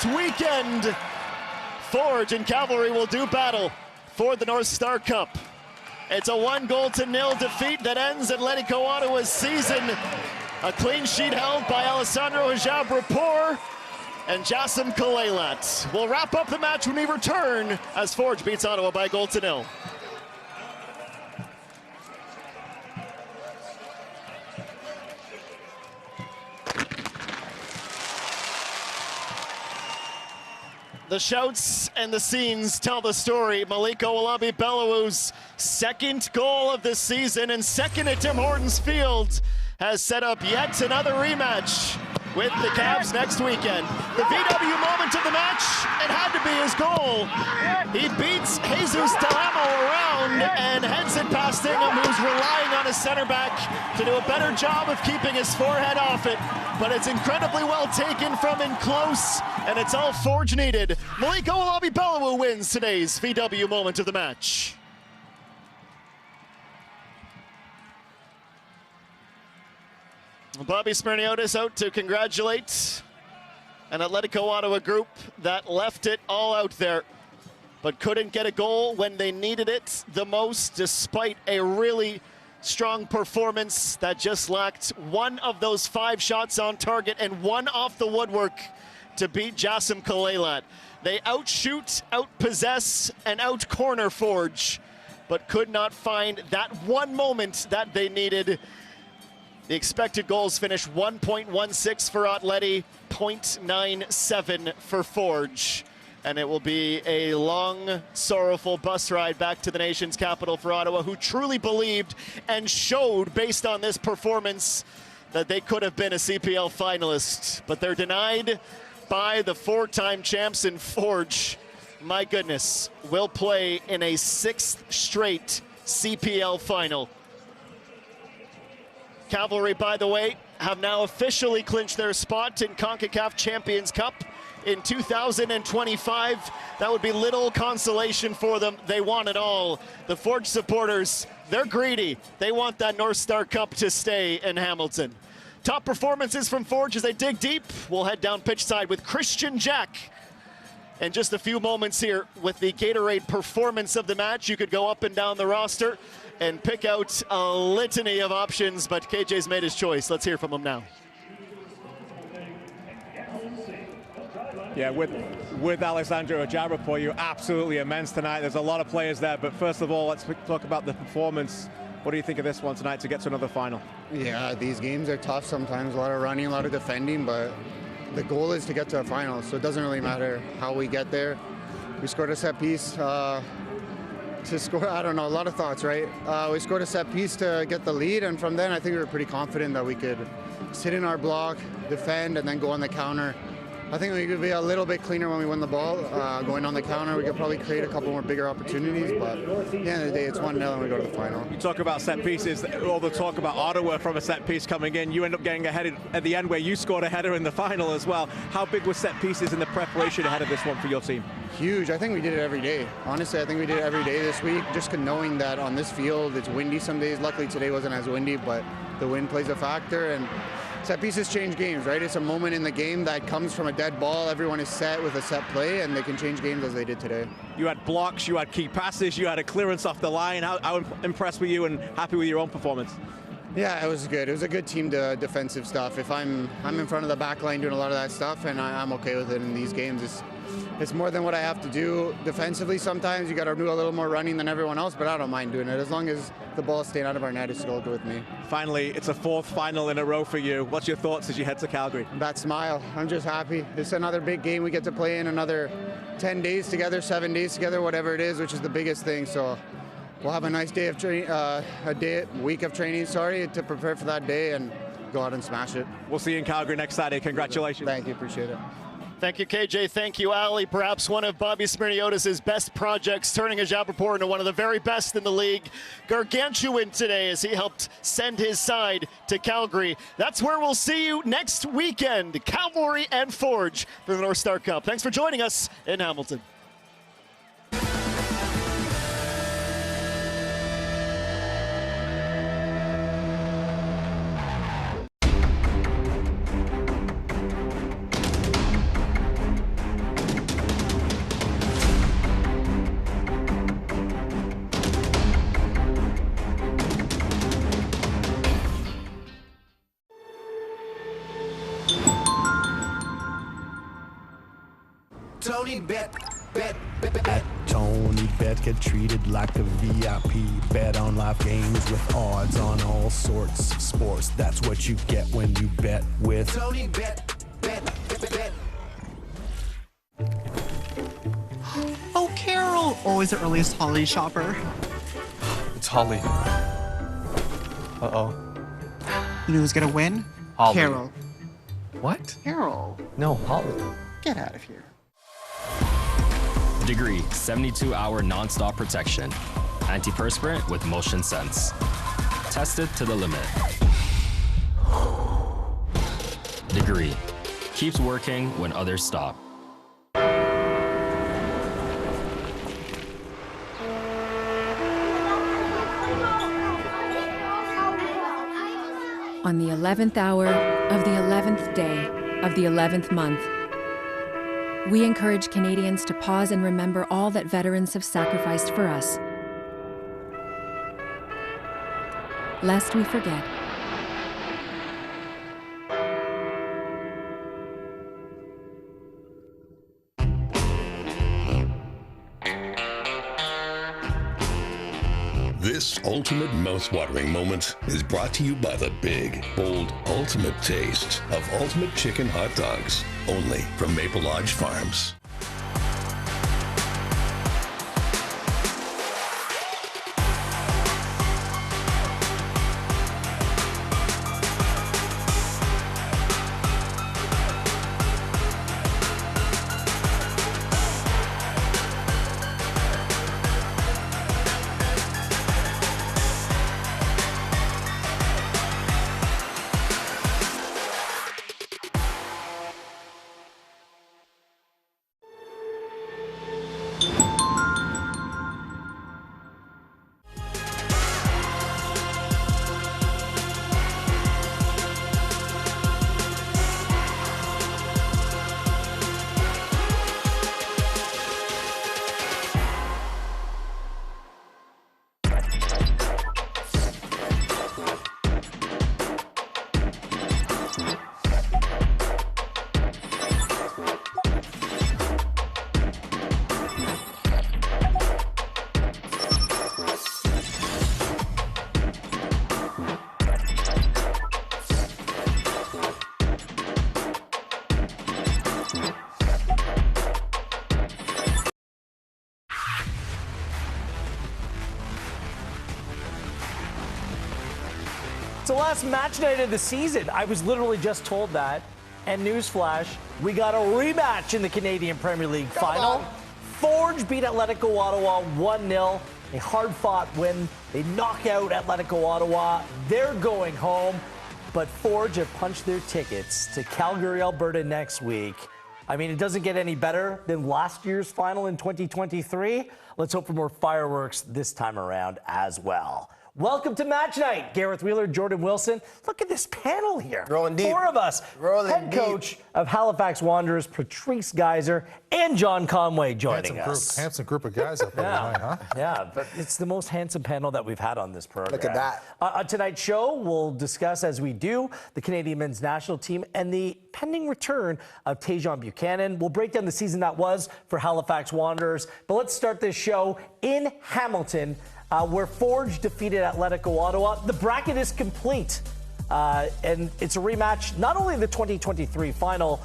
next weekend, Forge and Cavalry will do battle for the North Star Cup. It's a 1-0 defeat that ends Atletico Ottawa's season. A clean sheet held by Alessandro Jabrapor and Jassim Kaleilat. We'll wrap up the match when we return as Forge beats Ottawa by 1-0. The shouts and the scenes tell the story. Maliko Olabi-Belawu's second goal of the season and second at Tim Hortons Field has set up yet another rematch with the Cavs next weekend. The VW moment of the match, it had to be his goal. He beats Jesus Delamo around and heads it past Ingham, who's relying on his center back to do a better job of keeping his forehead off it. But it's incredibly well taken from in close, and it's all Forge needed. Maliko Olabi-Belawu wins today's VW moment of the match. Bobby Smirniotis out to congratulate an Atletico Ottawa group that left it all out there, but couldn't get a goal when they needed it the most, despite a really strong performance that just lacked one of those 5 shots on target and one off the woodwork to beat Jassim Kaleilat. They outshoot, outpossess, and outcorner Forge, but could not find that one moment that they needed. The expected goals finish 1.16 for Atleti, 0.97 for Forge. And it will be a long, sorrowful bus ride back to the nation's capital for Ottawa, who truly believed and showed, based on this performance, that they could have been a CPL finalist. But they're denied by the 4-time champs in Forge. My goodness, will play in a 6th straight CPL final. Cavalry, by the way, have now officially clinched their spot in CONCACAF Champions Cup in 2025. That would be little consolation for them. They want it all. The Forge supporters, they're greedy. They want that North Star Cup to stay in Hamilton. Top performances from Forge as they dig deep. We'll head down pitch side with Christian Jack. In just a few moments here with the Gatorade performance of the match. You could go up and down the roster and pick out a litany of options, but KJ's made his choice. Let's hear from him now. Yeah, with Alessandro Jabrapor, you're absolutely immense tonight. There's a lot of players there, but first of all, let's talk about the performance. What do you think of this one tonight to get to another final? Yeah, these games are tough sometimes. A lot of running, a lot of defending, but the goal is to get to a final, so it doesn't really matter how we get there. We scored a set piece to score, I don't know, a lot of thoughts, right? We scored a set piece to get the lead, and from then I think we were pretty confident that we could sit in our block, defend, and then go on the counter. I think we could be a little bit cleaner when we win the ball. Going on the counter, we could probably create a couple more bigger opportunities, but at the end of the day, it's 1-0 and we go to the final. You talk about set pieces, all the talk about Ottawa from a set piece coming in. You end up getting ahead at the end where you scored a header in the final as well. How big was set pieces in the preparation ahead of this one for your team? Huge. I think we did it every day. Honestly, I think we did it every day this week, just knowing that on this field, it's windy some days. Luckily, today wasn't as windy, but the wind plays a factor, and set pieces change games, right? It's a moment in the game that comes from a dead ball. Everyone is set with a set play, and they can change games as they did today. You had blocks, you had key passes, you had a clearance off the line. How impressed were you and happy with your own performance? Yeah, it was good. It was a good team defensive stuff. If I'm in front of the back line doing a lot of that stuff, and I'm okay with it in these games. It's more than what I have to do defensively. Sometimes you got to do a little more running than everyone else, but I don't mind doing it. As long as the ball's staying out of our net, it's still good with me. Finally, it's a 4th final in a row for you. What's your thoughts as you head to Calgary? That smile. I'm just happy. It's another big game we get to play in, another 10 days together, 7 days together, whatever it is, which is the biggest thing. So we'll have a nice day of week of training, to prepare for that day and go out and smash it. We'll see you in Calgary next Saturday. Congratulations. Thank you. Appreciate it. Thank you, KJ. Thank you, Ali. Perhaps one of Bobby Smirniotis' best projects, turning a Jabrapor into one of the very best in the league. Gargantuan today as he helped send his side to Calgary. That's where we'll see you next weekend. Cavalry and Forge for the North Star Cup. Thanks for joining us in Hamilton. Tony Bet. At Tony Bet, get treated like a VIP. Bet on live games with odds on all sorts of sports. That's what you get when you bet with Tony Bet. Oh, Carol! Always the earliest holiday shopper. It's Holly. Uh-oh. You know who's gonna win? Holly. Carol. What? Carol. No, Holly. Get out of here. Degree, 72-hour non-stop protection. Antiperspirant with motion sense. Tested to the limit. Degree, keeps working when others stop. On the 11th hour of the 11th day of the 11th month, we encourage Canadians to pause and remember all that veterans have sacrificed for us, lest we forget. This ultimate mouth-watering moment is brought to you by the big, bold, ultimate taste of Ultimate Chicken Hot Dogs, only from Maple Lodge Farms. It's the last match night of the season. I was literally just told that. And newsflash, we got a rematch in the Canadian Premier League final. Forge beat Atletico Ottawa 1-0. A hard-fought win. They knock out Atletico Ottawa. They're going home. But Forge have punched their tickets to Calgary, Alberta next week. I mean, it doesn't get any better than last year's final in 2023. Let's hope for more fireworks this time around as well. Welcome to Match Night. Gareth Wheeler, Jordan Wilson. Look at this panel here. Rolling deep. Four of us. Rolling Head deep. coach of Halifax Wanderers, Patrice Geyser, and John Conway joining us. Handsome group of guys up there tonight, huh? Yeah, but it's the most handsome panel that we've had on this program. Look at that. On tonight's show, we'll discuss, as we do, the Canadian men's national team and the pending return of Tajon Buchanan. We'll break down the season that was for Halifax Wanderers. But let's start this show in Hamilton, where Forge defeated Atletico Ottawa. The bracket is complete. And it's a rematch, not only the 2023 final,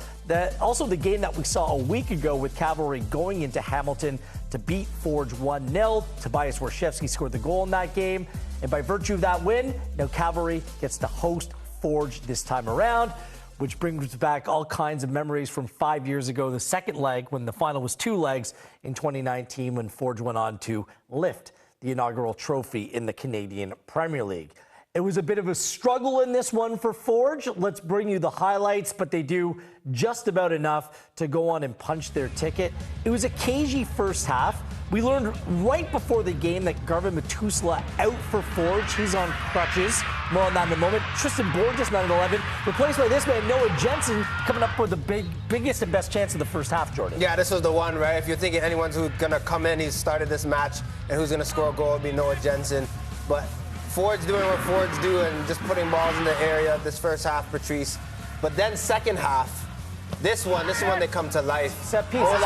also the game that we saw a week ago with Cavalry going into Hamilton to beat Forge 1-0. Tobias Warshevsky scored the goal in that game. And by virtue of that win, now Cavalry gets to host Forge this time around, which brings back all kinds of memories from 5 years ago, the second leg, when the final was two legs in 2019, when Forge went on to lift the inaugural trophy in the Canadian Premier League. It was a bit of a struggle in this one for Forge. Let's bring you the highlights, but they do just about enough to go on and punch their ticket. It was a cagey first half. We learned right before the game that Garvin Matusla out for Forge. He's on crutches. More on that in a moment. Tristan Borges, man at 11, replaced by this man, Noah Jensen, coming up with the biggest and best chance of the first half, Jordan. Yeah, this was the one, right? If you're thinking anyone's who's going to come in, he's started this match, and who's going to score a goal would be Noah Jensen. But Forge doing what Forge do and just putting balls in the area this first half, Patrice. But then second half, This one they come to life. Set piece. This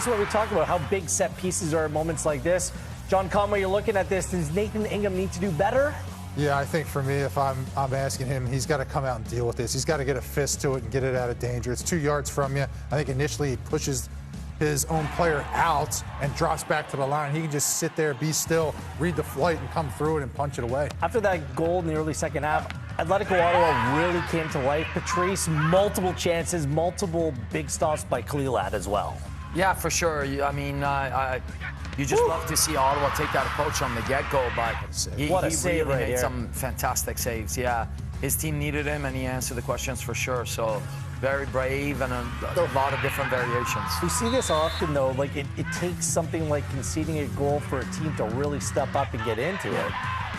is what we talk about, how big set pieces are at moments like this. John Conway, you're looking at this. Does Nathan Ingham need to do better? Yeah, I think for me, if I'm asking him, he's got to come out and deal with this. He's got to get a fist to it and get it out of danger. It's 2 yards from you. I think initially he pushes his own player out and drops back to the line. He can just sit there, be still, read the flight, and come through it and punch it away. After that goal in the early second half, Atletico Ottawa really came to life. Patrice, multiple chances, multiple big stops by Khalilad as well. Yeah, for sure. I mean, you just love to see Ottawa take that approach from the get-go, but he really made some fantastic saves. Yeah, his team needed him, and he answered the questions for sure. So very brave and a lot of different variations. We see this often, though. Like it takes something like conceding a goal for a team to really step up and get into it.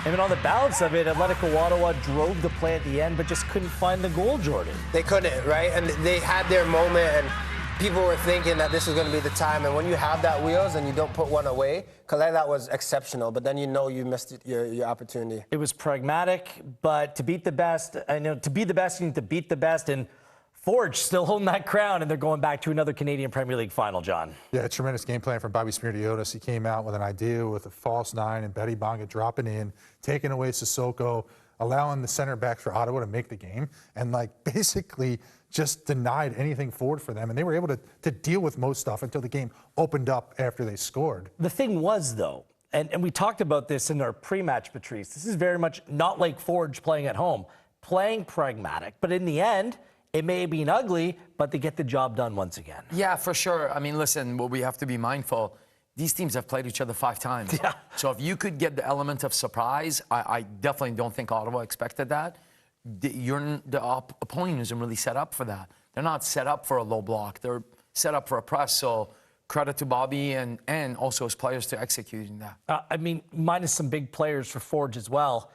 I mean, on the balance of it, Atletico Ottawa drove the play at the end, but just couldn't find the goal, Jordan. They couldn't, right? And they had their moment, and people were thinking that this was going to be the time. And when you have that wheels and you don't put one away, because that was exceptional, but then you know you missed your opportunity. It was pragmatic, but to beat the best, I know to be the best, you need to beat the best. And Forge still holding that crown, and they're going back to another Canadian Premier League final, John. Yeah, a tremendous game plan from Bobby Smirniotis. He came out with an idea with a false 9 and Betty Bonga dropping in, taking away Sissoko, allowing the center backs for Ottawa to make the game, and basically just denied anything forward for them. And they were able to deal with most stuff until the game opened up after they scored. The thing was, though, and we talked about this in our pre-match, Patrice, this is very much not like Forge playing at home, playing pragmatic, but in the end, it may have been ugly, but they get the job done once again. Yeah, for sure. I mean, listen, we have to be mindful. These teams have played each other 5 times. Yeah. So if you could get the element of surprise, I definitely don't think Ottawa expected that. The opponent isn't really set up for that. They're not set up for a low block. They're set up for a press. So credit to Bobby and also his players to executing that. I mean, minus some big players for Forge as well.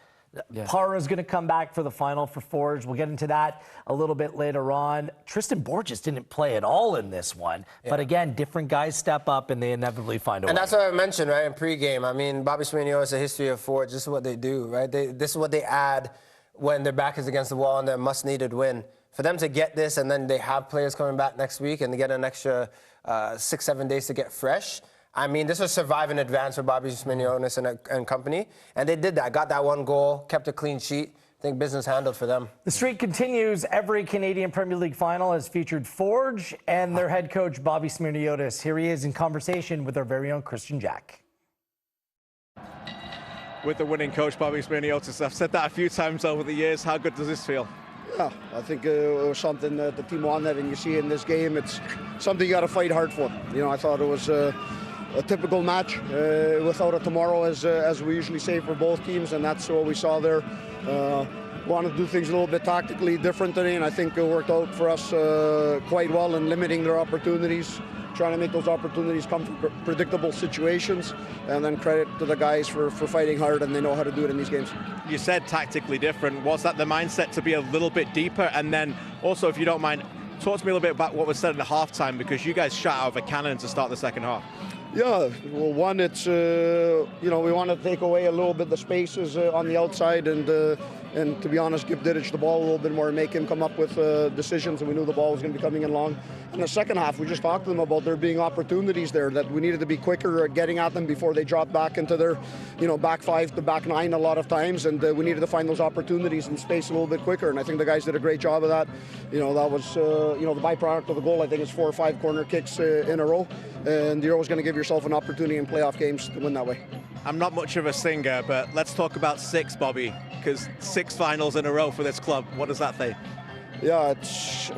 Yeah. Parra's going to come back for the final for Forge. We'll get into that a little bit later on. Tristan Borges didn't play at all in this one. Yeah. But again, different guys step up and they inevitably find a way. And that's what I mentioned, right, in pregame. I mean, Bobby Smirniotis has a history of Forge. This is what they do, right? This is what they add when their back is against the wall and they're must-needed win. For them to get this and then they have players coming back next week and they get an extra 6-7 days to get fresh. I mean, this was survive in advance for Bobby Smirniotis and company. And they did that. Got that 1 goal, kept a clean sheet. I think business handled for them. The streak continues. Every Canadian Premier League final has featured Forge and their head coach, Bobby Smirniotis. Here he is in conversation with our very own Christian Jack. With the winning coach, Bobby Smirniotis, I've said that a few times over the years. How good does this feel? Yeah, I think it was something that the team wanted, and you see in this game, it's something you got to fight hard for. You know, I thought it was a typical match without a tomorrow, as we usually say for both teams, and that's what we saw there. Wanted to do things a little bit tactically different today, and I think it worked out for us quite well in limiting their opportunities, trying to make those opportunities come from predictable situations, and then credit to the guys for fighting hard, and they know how to do it in these games. You said tactically different. Was that the mindset to be a little bit deeper? And then also, if you don't mind, talk to me a little bit about what was said in the halftime, because you guys shot out of a cannon to start the second half. Yeah, well, one, it's, we want to take away a little bit the spaces on the outside and to be honest, give Didic the ball a little bit more and make him come up with decisions, and we knew the ball was going to be coming in long. In the second half, we just talked to them about there being opportunities there, that we needed to be quicker at getting at them before they dropped back into their, back 5 to back 9 a lot of times, and we needed to find those opportunities in space a little bit quicker, and I think the guys did a great job of that. That was, the byproduct of the goal. I think it's 4 or 5 corner kicks in a row, and you're always going to give yourself an opportunity in playoff games to win that way. I'm not much of a singer, but let's talk about 6, Bobby, because 6 finals in a row for this club. What does that say? Yeah, it's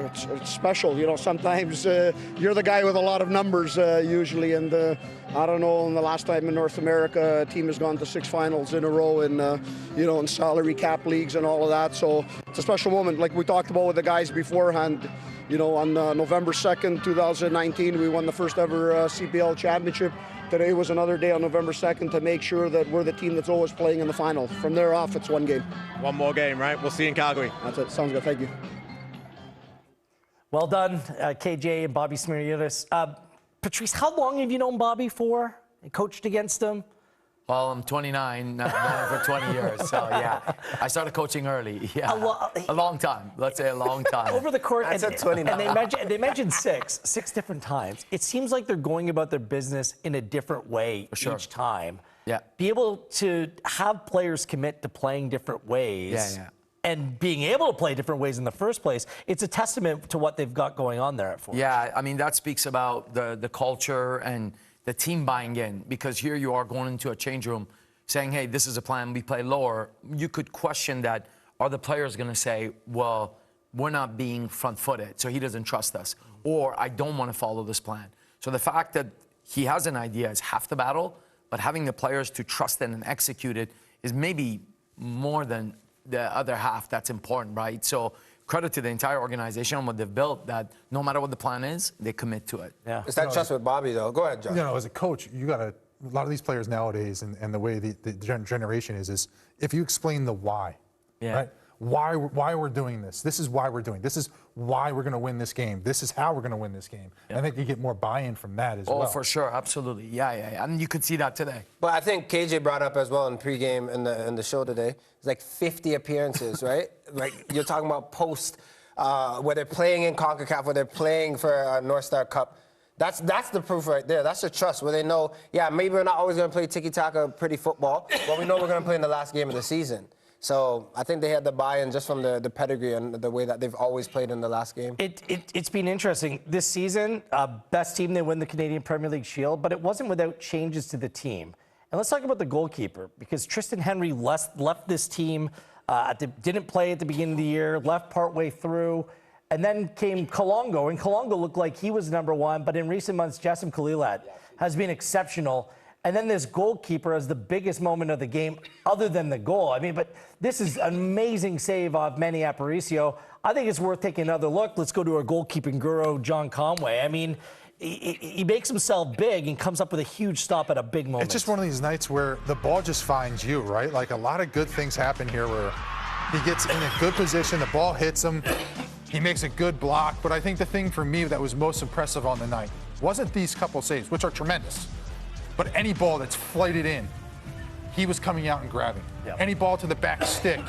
special. Sometimes you're the guy with a lot of numbers usually, and I don't know, in the last time in North America, a team has gone to 6 finals in a row in salary cap leagues and all of that. So it's a special moment, like we talked about with the guys beforehand. On November 2nd, 2019, we won the first ever CPL championship. Today was another day on November 2nd to make sure that we're the team that's always playing in the final. From there off, it's 1 game. 1 more game, right? We'll see you in Calgary. That's it. Sounds good. Thank you. Well done, KJ and Bobby Smirniotis. Patrice, how long have you known Bobby for? And coached against him? Well, I'm 29, known for 20 years. So, yeah, I started coaching early. Yeah, a long time. Let's say a long time. Over the course, I said 29. And they mentioned six different times. It seems like they're going about their business in a different way each time. Yeah. Be able to have players commit to playing different ways. And being able to play different ways in the first place, it's a testament to what they've got going on there at Forge. Yeah, I mean, that speaks about the culture and the team buying in, because here you are going into a change room saying, hey, this is a plan, we play lower. You could question that. Are the players going to say, well, we're not being front-footed, so he doesn't trust us, or I don't want to follow this plan. So the fact that he has an idea is half the battle, but having the players to trust it and execute it is maybe more than the other half. That's important, right? So credit to the entire organization on what they've built, that no matter what the plan is, they commit to it. Yeah. It's that trust with Bobby, though. Go ahead, John. You know, as a coach, you got to, a lot of these players nowadays and the way the generation is if you explain the why, right? Why we're doing this. This is why we're doing. This is why we're going to win this game. This is how we're going to win this game. I think you get more buy-in from that as well. Oh, for sure, absolutely. Yeah. And you could see that today. But I think KJ brought up as well in pregame in the show today. It's like 50 appearances, right? Like you're talking about post, where they're playing in CONCACAF, where they're playing for North Star Cup. That's the proof right there. That's the trust where they know, yeah, maybe we're not always going to play tiki-taka pretty football, but we know we're going to play in the last game of the season. So I think they had the buy-in just from the pedigree and the way that they've always played in the last game. It's been interesting. This season, best team, they win the Canadian Premier League Shield, but it wasn't without changes to the team. And let's talk about the goalkeeper, because Tristan Henry left this team, didn't play at the beginning of the year, left partway through, and then came Kalongo, and Kalongo looked like he was number one, but in recent months, Jassim Khalilat has been exceptional. And then this goalkeeper as the biggest moment of the game, other than the goal. I mean, but this is an amazing save of Manny Aparicio. I think it's worth taking another look. Let's go to our goalkeeping guru, John Conway. I mean, he makes himself big and comes up with a huge stop at a big moment. It's just one of these nights where the ball just finds you, right? Like a lot of good things happen here where he gets in a good position, the ball hits him, he makes a good block. But I think the thing for me that was most impressive on the night wasn't these couple saves, which are tremendous. But any ball that's flighted in, he was coming out and grabbing. Any ball to the back stick,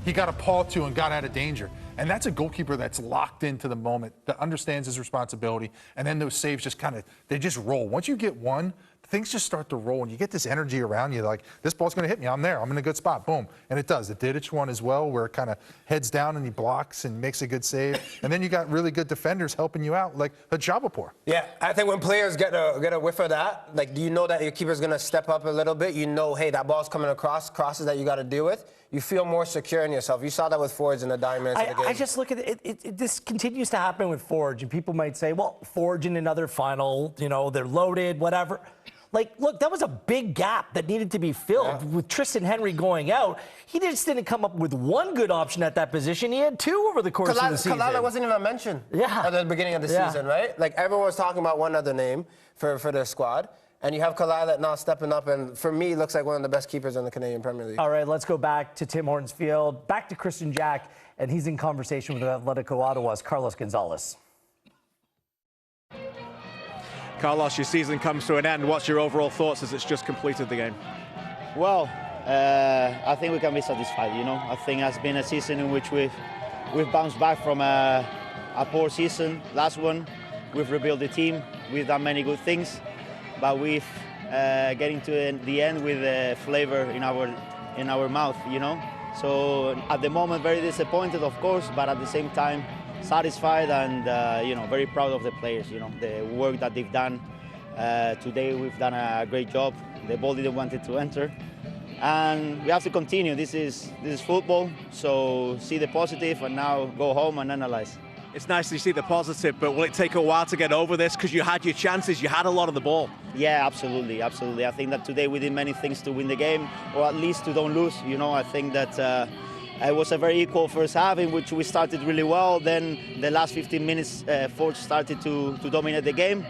he got a paw to and got out of danger. And that's a goalkeeper that's locked into the moment, that understands his responsibility. And then those saves just they just roll. Once you get one, things just start to roll, and you get this energy around you, like, this ball's going to hit me, I'm there, I'm in a good spot, boom. And it does. The Didic one as well, where it kind of heads down and he blocks and makes a good save. And then you got really good defenders helping you out, like Hajabapur. Yeah, I think when players get a whiff of that, like, do you know that your keeper's going to step up a little bit? You know, hey, that ball's coming across, crosses that you got to deal with. You feel more secure in yourself. You saw that with Forge in the dying minutes of the game. I just look at it. This continues to happen with Forge, and people might say, well, Forge in another final, you know, they're loaded, whatever. Like, look, that was a big gap that needed to be filled with Tristan Henry going out. He just didn't come up with one good option at that position. He had two over the course of the season. Kalala wasn't even mentioned at the beginning of the season, right? Like, everyone was talking about one other name for their squad. And you have Kalala now stepping up, and for me, looks like one of the best keepers in the Canadian Premier League. All right, let's go back to Tim Hortons Field, back to Christian Jack, and he's in conversation with Atletico Ottawa's Carlos Gonzalez. Carlos, your season comes to an end. What's your overall thoughts as it's just completed the game? Well, I think we can be satisfied, you know. I think it's been a season in which we've bounced back from a poor season. Last one, we've rebuilt the team. We've done many good things, but we've getting to the end with a flavor in our mouth, you know. So at the moment, very disappointed, of course, but at the same time, satisfied and you know, very proud of the players. You know, the work that they've done today. We've done a great job. The ball didn't want it to enter, and we have to continue. This is football. So see the positive, and now go home and analyze. It's nice to see the positive, but will it take a while to get over this? Because you had your chances, you had a lot of the ball. Yeah, absolutely, absolutely. I think that today we did many things to win the game, or at least to don't lose. You know, I think that it was a very equal first half in which we started really well. Then the last 15 minutes, Forge started to dominate the game.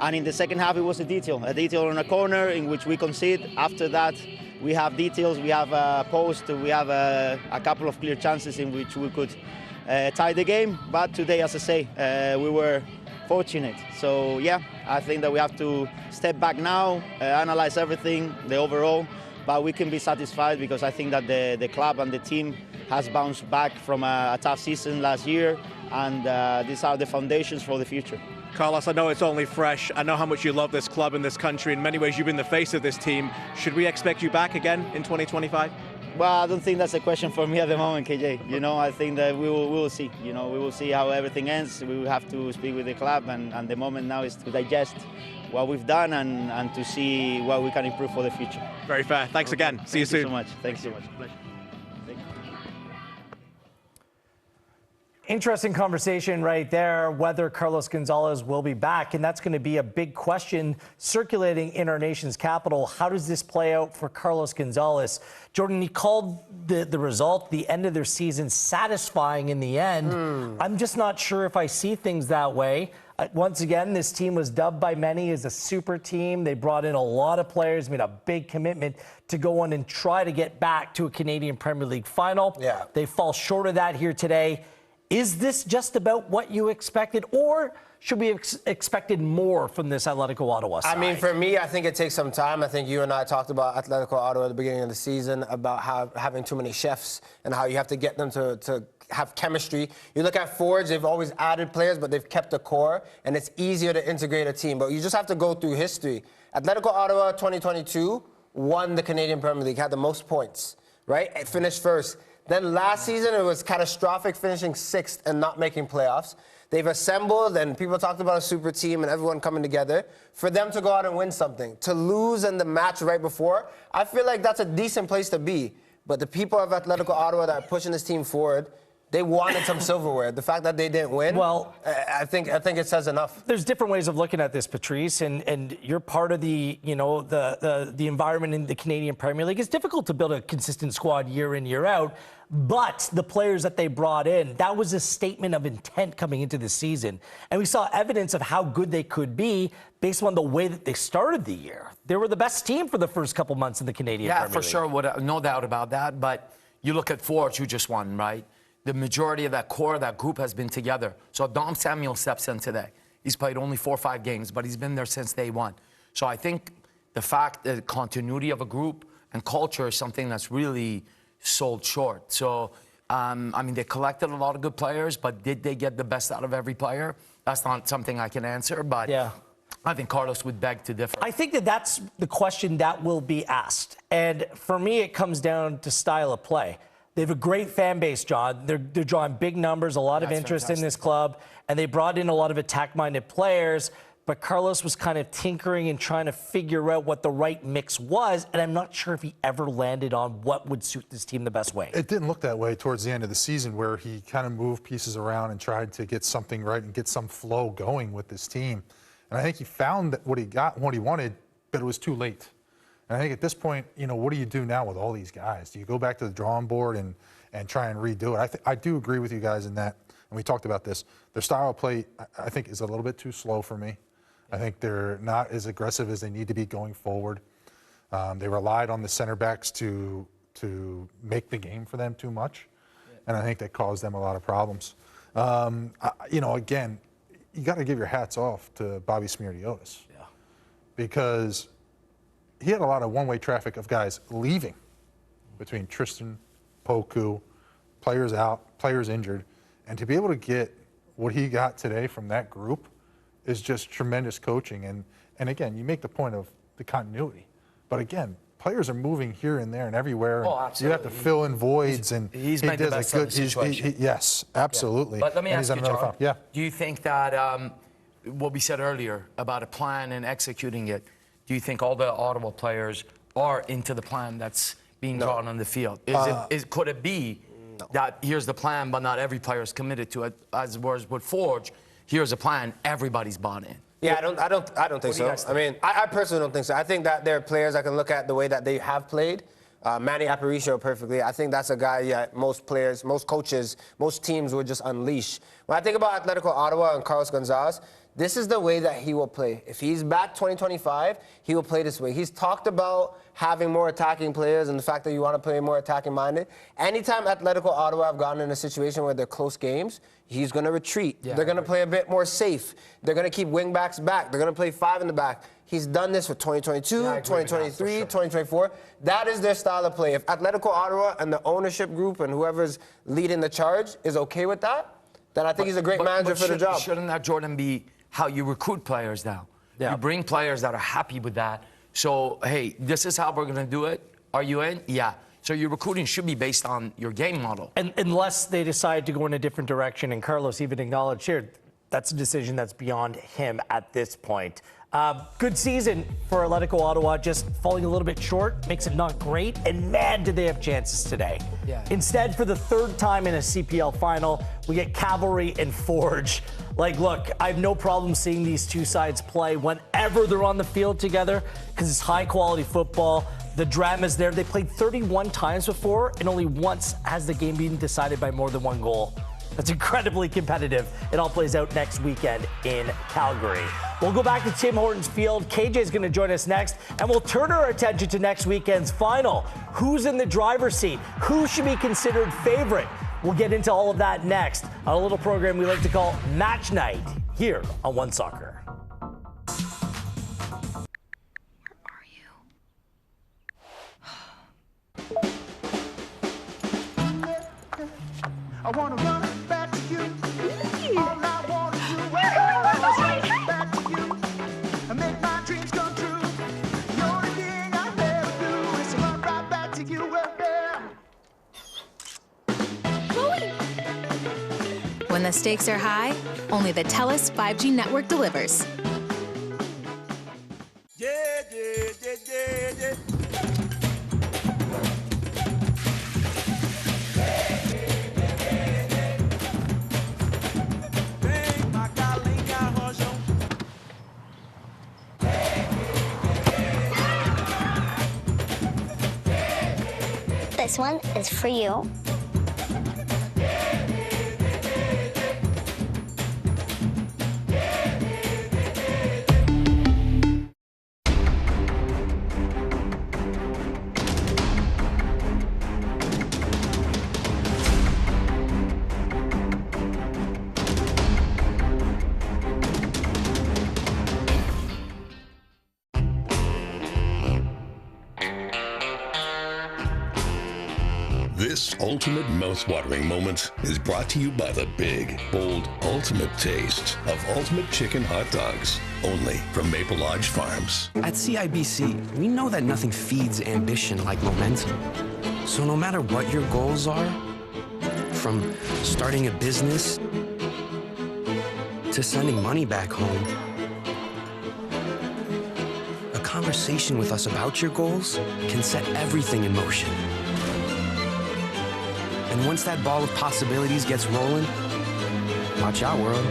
And in the second half, it was a detail on a corner in which we concede. After that, we have details, we have a post, we have a couple of clear chances in which we could tie the game. But today, as I say, we were fortunate. So yeah, I think that we have to step back now, analyze everything, the overall, but we can be satisfied because I think that the club and the team has bounced back from a tough season last year, and these are the foundations for the future. Carlos, I know it's only fresh. I know how much you love this club and this country. In many ways, you've been the face of this team. Should we expect you back again in 2025? Well, I don't think that's a question for me at the moment, KJ. You know, I think that we will see. You know, we will see how everything ends. We will have to speak with the club, and the moment now is to digest what we've done and to see what we can improve for the future. Very fair. Thanks again. See you soon. Thank you so much. Thanks so much. Pleasure. Interesting conversation right there, whether Carlos Gonzalez will be back. And that's going to be a big question circulating in our nation's capital. How does this play out for Carlos Gonzalez? Jordan, he called the result, the end of their season, satisfying in the end. I'm just not sure if I see things that way. Once again, this team was dubbed by many as a super team. They brought in a lot of players, made a big commitment to go on and try to get back to a Canadian Premier League final. Yeah. They fall short of that here today. Is this just about what you expected, or should we have expected more from this Atletico Ottawa side? I mean, for me, I think it takes some time. I think you and I talked about Atletico Ottawa at the beginning of the season, about how having too many chefs and how you have to get them to have chemistry. You look at Forge, they've always added players, but they've kept the core, and it's easier to integrate a team. But you just have to go through history. Atletico Ottawa 2022 won the Canadian Premier League, had the most points, right? It finished first. Then last season, it was catastrophic, finishing 6th and not making playoffs. They've assembled, and people talked about a super team and everyone coming together. For them to go out and win something, to lose in the match right before, I feel like that's a decent place to be. But the people of Atletico Ottawa that are pushing this team forward, they wanted some silverware. The fact that they didn't win, well, I think it says enough. There's different ways of looking at this, Patrice, and you're part of the environment in the Canadian Premier League. It's difficult to build a consistent squad year in, year out, but the players that they brought in, that was a statement of intent coming into the season. And we saw evidence of how good they could be based on the way that they started the year. They were the best team for the first couple months in the Canadian Premier League. Yeah, for sure, no doubt about that. But you look at Forge, who just won, right? The majority of that core, that group has been together. So Dom Samuel steps in today. He's played only 4 or 5 games, but he's been there since day one. So I think the fact that continuity of a group and culture is something that's really sold short. So, I mean, they collected a lot of good players, but did they get the best out of every player? That's not something I can answer, but yeah. I think Carlos would beg to differ. I think that that's the question that will be asked. And for me, it comes down to style of play. They have a great fan base, John. They're drawing big numbers, a lot of interest in this club, and they brought in a lot of attack-minded players. But Carlos was kind of tinkering and trying to figure out what the right mix was, and I'm not sure if he ever landed on what would suit this team the best way. It didn't look that way towards the end of the season, where he kind of moved pieces around and tried to get something right and get some flow going with this team. And I think he found that what he got, what he wanted, but it was too late. And I think at this point, you know, what do you do now with all these guys? Do you go back to the drawing board and try and redo it? I do agree with you guys in that, and we talked about this. Their style of play, I think, is a little bit too slow for me. I think they're not as aggressive as they need to be going forward. They relied on the center backs to make the game for them too much, and I think that caused them a lot of problems. You know, again, you got to give your hats off to Bobby Smirniotis, because he had a lot of one-way traffic of guys leaving between Tristan, Poku, players out, players injured, and to be able to get what he got today from that group is just tremendous coaching. And again, you make the point of the continuity, but again, players are moving here and there and everywhere. And you have to fill in voids, and he's made the best of the situation. Yes, absolutely. Yeah. But let me ask you, John, yeah. Do you think that what we said earlier about a plan and executing it, do you think all the Ottawa players are into the plan that's being drawn on the field? Could it be that here's the plan, but not every player is committed to it? As was with Forge, here's a plan, everybody's bought in. Yeah, I don't think so. I mean, I personally don't think so. I think that there are players I can look at the way that they have played. Manny Aparicio perfectly. I think that's a guy most players, most coaches, most teams would just unleash. When I think about Atletico Ottawa and Carlos Gonzalez, This is the way that he will play. If he's back 2025, he will play this way. He's talked about having more attacking players and the fact that you want to play more attacking-minded. Anytime Atletico Ottawa have gotten in a situation where they're close games, he's going to retreat. They're going to play a bit more safe. They're going to keep wing-backs back. They're going to play 5 in the back. He's done this for 2022, 2023, 2024. That is their style of play. If Atletico Ottawa and the ownership group and whoever's leading the charge is okay with that, then I think he's a great manager for the job. Shouldn't that, Jordan, be how you recruit players now? You bring players that are happy with that. So, hey, this is how we're going to do it. Are you in? Yeah. So your recruiting should be based on your game model. And unless they decide to go in a different direction, and Carlos even acknowledged here, that's a decision that's beyond him at this point. Good season for Atletico Ottawa, just falling a little bit short makes it not great, and man, did they have chances today. Instead, for the 3rd time in a CPL final, we get Cavalry and Forge. Like, look, I have no problem seeing these two sides play whenever they're on the field together because it's high-quality football. The drama's there. They played 31 times before, and only once has the game been decided by more than 1 goal. That's incredibly competitive. It all plays out next weekend in Calgary. We'll go back to Tim Hortons Field. KJ is going to join us next, and we'll turn our attention to next weekend's final. Who's in the driver's seat? Who should be considered favorite? We'll get into all of that next on a little program we like to call Match Night here on One Soccer. I want to run back to you. All I want to do is run back to you and make my dreams come true. The only thing I ever do is run right back to you. When the stakes are high, only the TELUS 5G network delivers. This one is for you. This ultimate mouth-watering moment is brought to you by the big, bold, ultimate taste of Ultimate Chicken Hot Dogs, only from Maple Lodge Farms. At CIBC, we know that nothing feeds ambition like momentum. So no matter what your goals are, from starting a business to sending money back home, a conversation with us about your goals can set everything in motion. And once that ball of possibilities gets rolling, watch out, world.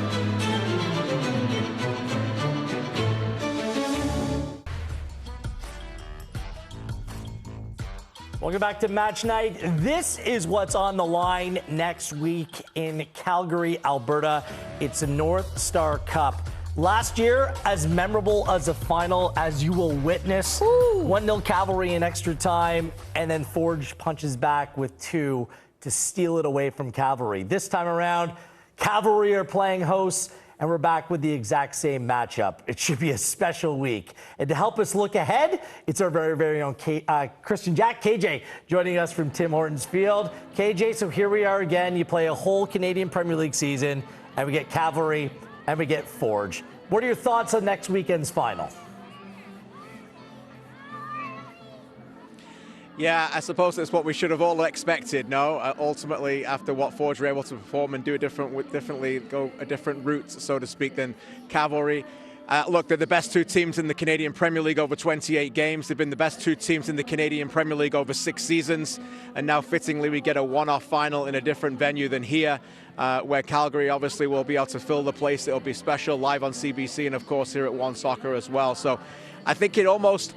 Welcome back to Match Night. This is what's on the line next week in Calgary, Alberta. It's a North Star Cup. Last year, as memorable as a final as you will witness. 1-0 Cavalry in extra time, and then Forge punches back with 2 to steal it away from Cavalry. This time around, Cavalry are playing hosts, and we're back with the exact same matchup. It should be a special week. And to help us look ahead, it's our very, very own Christian Jack, KJ, joining us from Tim Hortons Field. KJ, so here we are again. You play a whole Canadian Premier League season, and we get Cavalry, and we get Forge. What are your thoughts on next weekend's final? Yeah, I suppose it's what we should have all expected, no? Ultimately, after what Forge were able to perform and do differently, go a different route, so to speak, than Cavalry. Look, they're the best 2 teams in the Canadian Premier League over 28 games. They've been the best 2 teams in the Canadian Premier League over 6 seasons. And now, fittingly, we get a one-off final in a different venue than here, where Calgary obviously will be able to fill the place. It'll be special, live on CBC, and of course here at One Soccer as well. So I think it almost,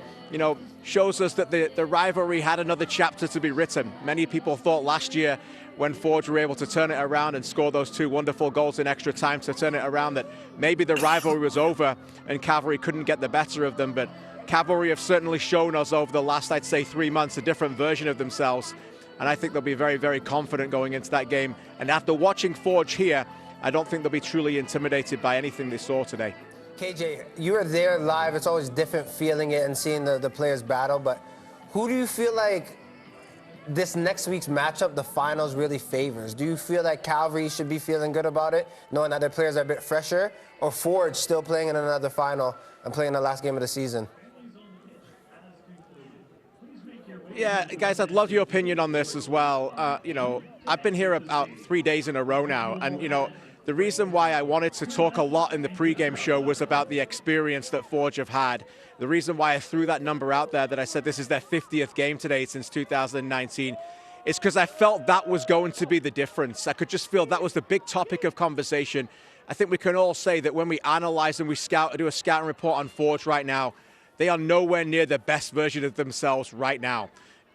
shows us that the rivalry had another chapter to be written. Many people thought last year when Forge were able to turn it around and score those 2 wonderful goals in extra time to turn it around, that maybe the rivalry was over and Cavalry couldn't get the better of them. But Cavalry have certainly shown us over the last, I'd say, 3 months a different version of themselves. And I think they'll be very, very confident going into that game. And after watching Forge here, I don't think they'll be truly intimidated by anything they saw today. KJ, you were there live. It's always different feeling it and seeing the players battle. But who do you feel like this next week's matchup, the finals, really favors? Do you feel like Calvary should be feeling good about it, knowing that their players are a bit fresher, or Forge still playing in another final and playing the last game of the season? Yeah, guys, I'd love your opinion on this as well. You know, I've been here about 3 days in a row now, and, you know, the reason why I wanted to talk a lot in the pregame show was about the experience that Forge have had. The reason why I threw that number out there, that I said this is their 50th game today since 2019, is because I felt that was going to be the difference. I could just feel that was the big topic of conversation. I think we can all say that when we analyze and we do a scouting report on Forge right now, they are nowhere near the best version of themselves right now.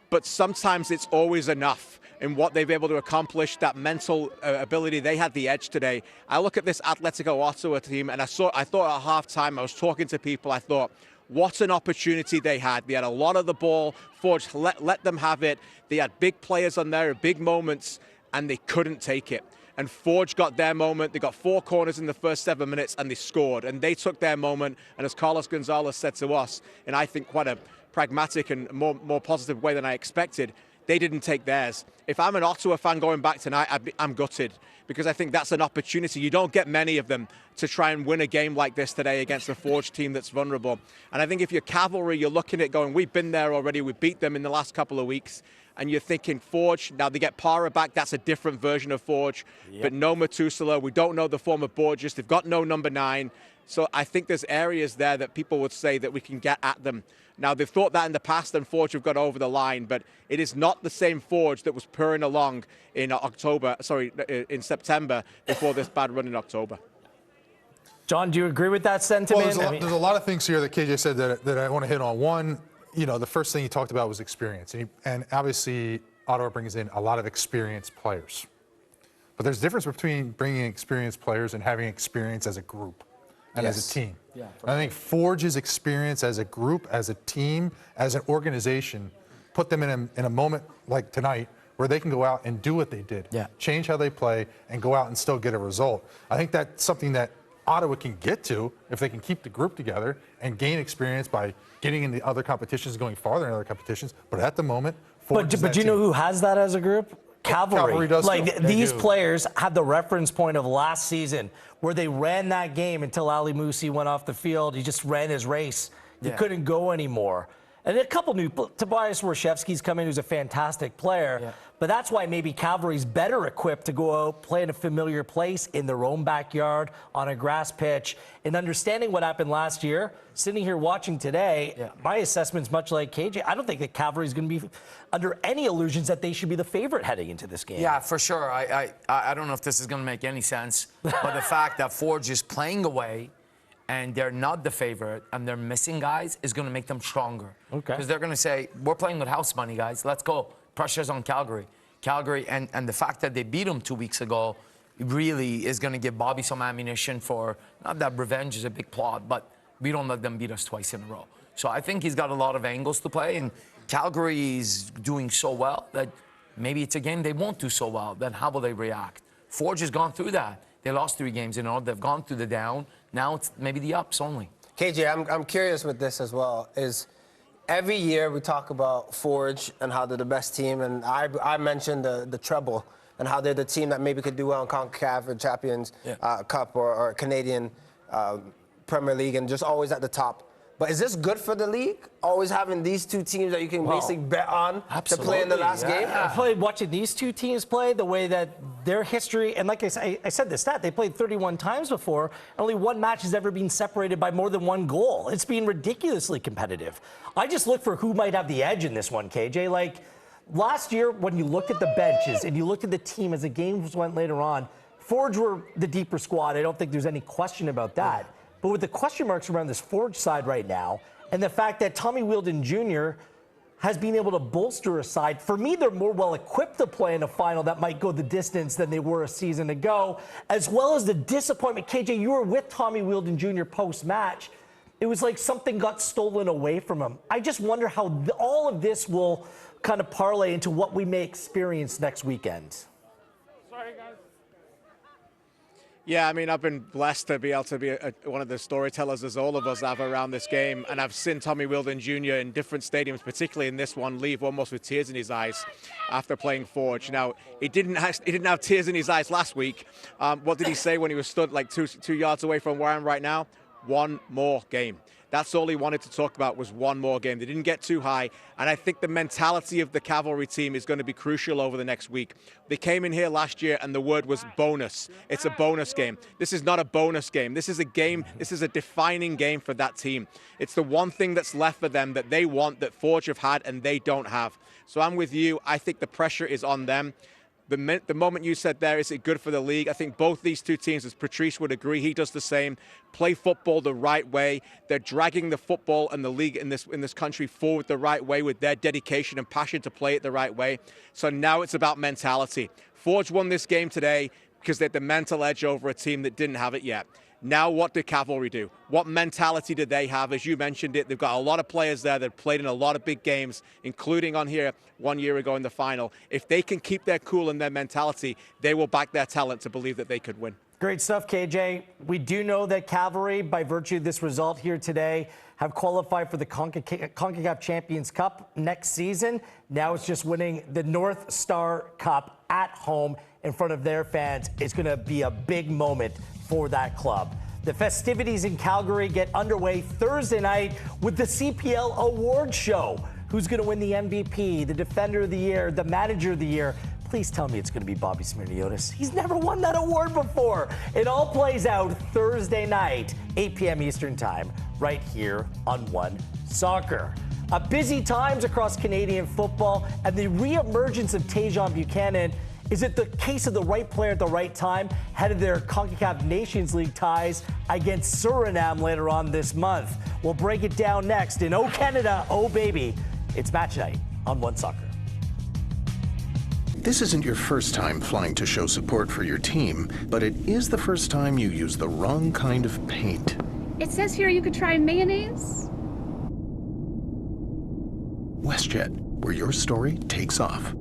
But sometimes it's always enough in what they've been able to accomplish, that mental ability. They had the edge today. I look at this Atletico Ottawa team, and I thought at halftime, I was talking to people, I thought, what an opportunity they had. They had a lot of the ball. Forge let them have it. They had big players on there, big moments, and they couldn't take it. And Forge got their moment. They got 4 corners in the first 7 minutes, and they scored. And they took their moment, and as Carlos Gonzalez said to us, and I think quite a pragmatic and more positive way than I expected, they didn't take theirs. If I'm an Ottawa fan going back tonight, I'm gutted, because I think that's an opportunity. You don't get many of them to try and win a game like this today against a Forge team that's vulnerable. And I think if you're Cavalry, you're looking at going, we've been there already. We beat them in the last couple of weeks. And you're thinking Forge, now they get Para back. That's a different version of Forge. Yep. But no Matusala. We don't know the form of Borges. They've got no number 9. So I think there's areas there that people would say that we can get at them. Now, they've thought that in the past, and Forge have got over the line, but it is not the same Forge that was purring along in in September before this bad run in October. John, do you agree with that sentiment? Well, there's a lot of things here that KJ said that I want to hit on. One, you know, the first thing he talked about was experience. And obviously, Ottawa brings in a lot of experienced players. But there's a difference between bringing experienced players and having experience as a group and as a team. Yeah, and I think Forge's experience as a group, as a team, as an organization, put them in a moment like tonight where they can go out and do what they did, change how they play, and go out and still get a result. I think that's something that Ottawa can get to if they can keep the group together and gain experience by getting into other competitions, going farther in other competitions. But at the moment, Forge is that do you know who has that as a group? Cavalry does. Like these players have the reference point of last season where they ran that game until Ali Musi went off the field. He just ran his race. He couldn't go anymore. And a couple new, Tobias Warshevsky's come in, who's a fantastic player. Yeah. But that's why maybe Cavalry's better equipped to go out, play in a familiar place in their own backyard on a grass pitch. And understanding what happened last year, sitting here watching today, my assessment's much like KJ. I don't think that Cavalry's going to be under any illusions that they should be the favorite heading into this game. Yeah, for sure. I don't know if this is going to make any sense, but the fact that Forge is playing away and they're not the favorite and they're missing guys is going to make them stronger. Okay. Because they're going to say, we're playing with house money, guys. Let's go. Pressure's on Calgary. And the fact that they beat them 2 weeks ago really is going to give Bobby some ammunition for, not that revenge is a big plot, but we don't let them beat us twice in a row. So I think he's got a lot of angles to play, and Calgary is doing so well that maybe it's a game they won't do so well. Then how will they react? Forge has gone through that. They lost 3 games in a row. They've gone through the down. Now it's maybe the ups only. KJ, I'm curious with this as well. Is every year we talk about Forge and how they're the best team, and I mentioned the treble and how they're the team that maybe could do well in CONCACAF or Champions Cup or Canadian Premier League and just always at the top. But is this good for the league? Always having these 2 teams that you can basically bet on to play in the last game? I played watching these 2 teams play, the way that their history, and like I said the stat, they played 31 times before. Only 1 match has ever been separated by more than 1 goal. It's been ridiculously competitive. I just look for who might have the edge in this one, KJ. Like last year, when you looked at the benches and you looked at the team as the games went later on, Forge were the deeper squad. I don't think there's any question about that. But with the question marks around this Forge side right now, and the fact that Tommy Wheeldon Jr., has been able to bolster a side. For me, they're more well-equipped to play in a final that might go the distance than they were a season ago, as well as the disappointment. KJ, you were with Tommy Wheeldon Jr. post-match. It was like something got stolen away from him. I just wonder how all of this will kind of parlay into what we may experience next weekend. Sorry, guys. Yeah, I mean, I've been blessed to be able to be one of the storytellers, as all of us have, around this game. And I've seen Tommy Wheeldon Jr. in different stadiums, particularly in this one, leave almost with tears in his eyes after playing Forge. Now, he didn't have tears in his eyes last week. What did he say when he was stood like two yards away from where I am right now? One more game. That's all he wanted to talk about, was one more game. They didn't get too high, and I think the mentality of the Cavalry team is going to be crucial over the next week. They came in here last year, and the word was bonus. It's a bonus game. This is not a bonus game. This is a game. This is a defining game for that team. It's the one thing that's left for them that they want, that Forge have had, and they don't have. So I'm with you. I think the pressure is on them. The moment you said there, is it good for the league? I think both these two teams, as Patrice would agree, he does the same, play football the right way. They're dragging the football and the league in this country forward the right way with their dedication and passion to play it the right way. So now it's about mentality. Forge won this game today because they had the mental edge over a team that didn't have it yet. Now what did Cavalry do? What mentality did they have? As you mentioned it, they've got a lot of players there that played in a lot of big games, including on here 1 year ago in the final. If they can keep their cool and their mentality, they will back their talent to believe that they could win. Great stuff, KJ. We do know that Cavalry, by virtue of this result here today, have qualified for the CONCACAF Champions Cup next season. Now it's just winning the North Star Cup at home in front of their fans. It's going to be a big moment for that club. The festivities in Calgary get underway Thursday night with the CPL Award Show. Who's going to win the MVP, the Defender of the Year, the Manager of the Year? Please tell me it's going to be Bobby Smirniotis. He's never won that award before. It all plays out Thursday night, 8 p.m. Eastern Time, right here on One Soccer. Busy times across Canadian football, and the reemergence of Tajon Buchanan. Is it the case of the right player at the right time, head of their CONCACAF Nations League ties against Suriname later on this month? We'll break it down next in Oh Canada, Oh Baby. It's match night on One Soccer. This isn't your first time flying to show support for your team, but it is the first time you use the wrong kind of paint. It says here you could try mayonnaise. WestJet, where your story takes off.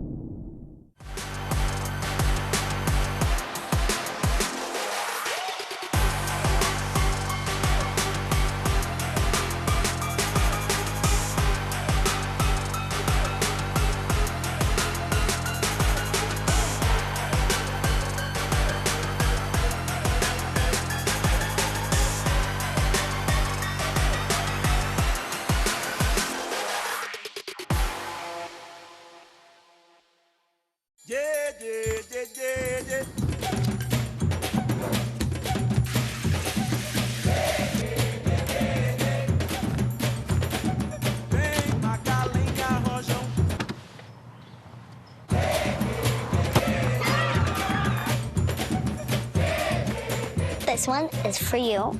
This one is for you.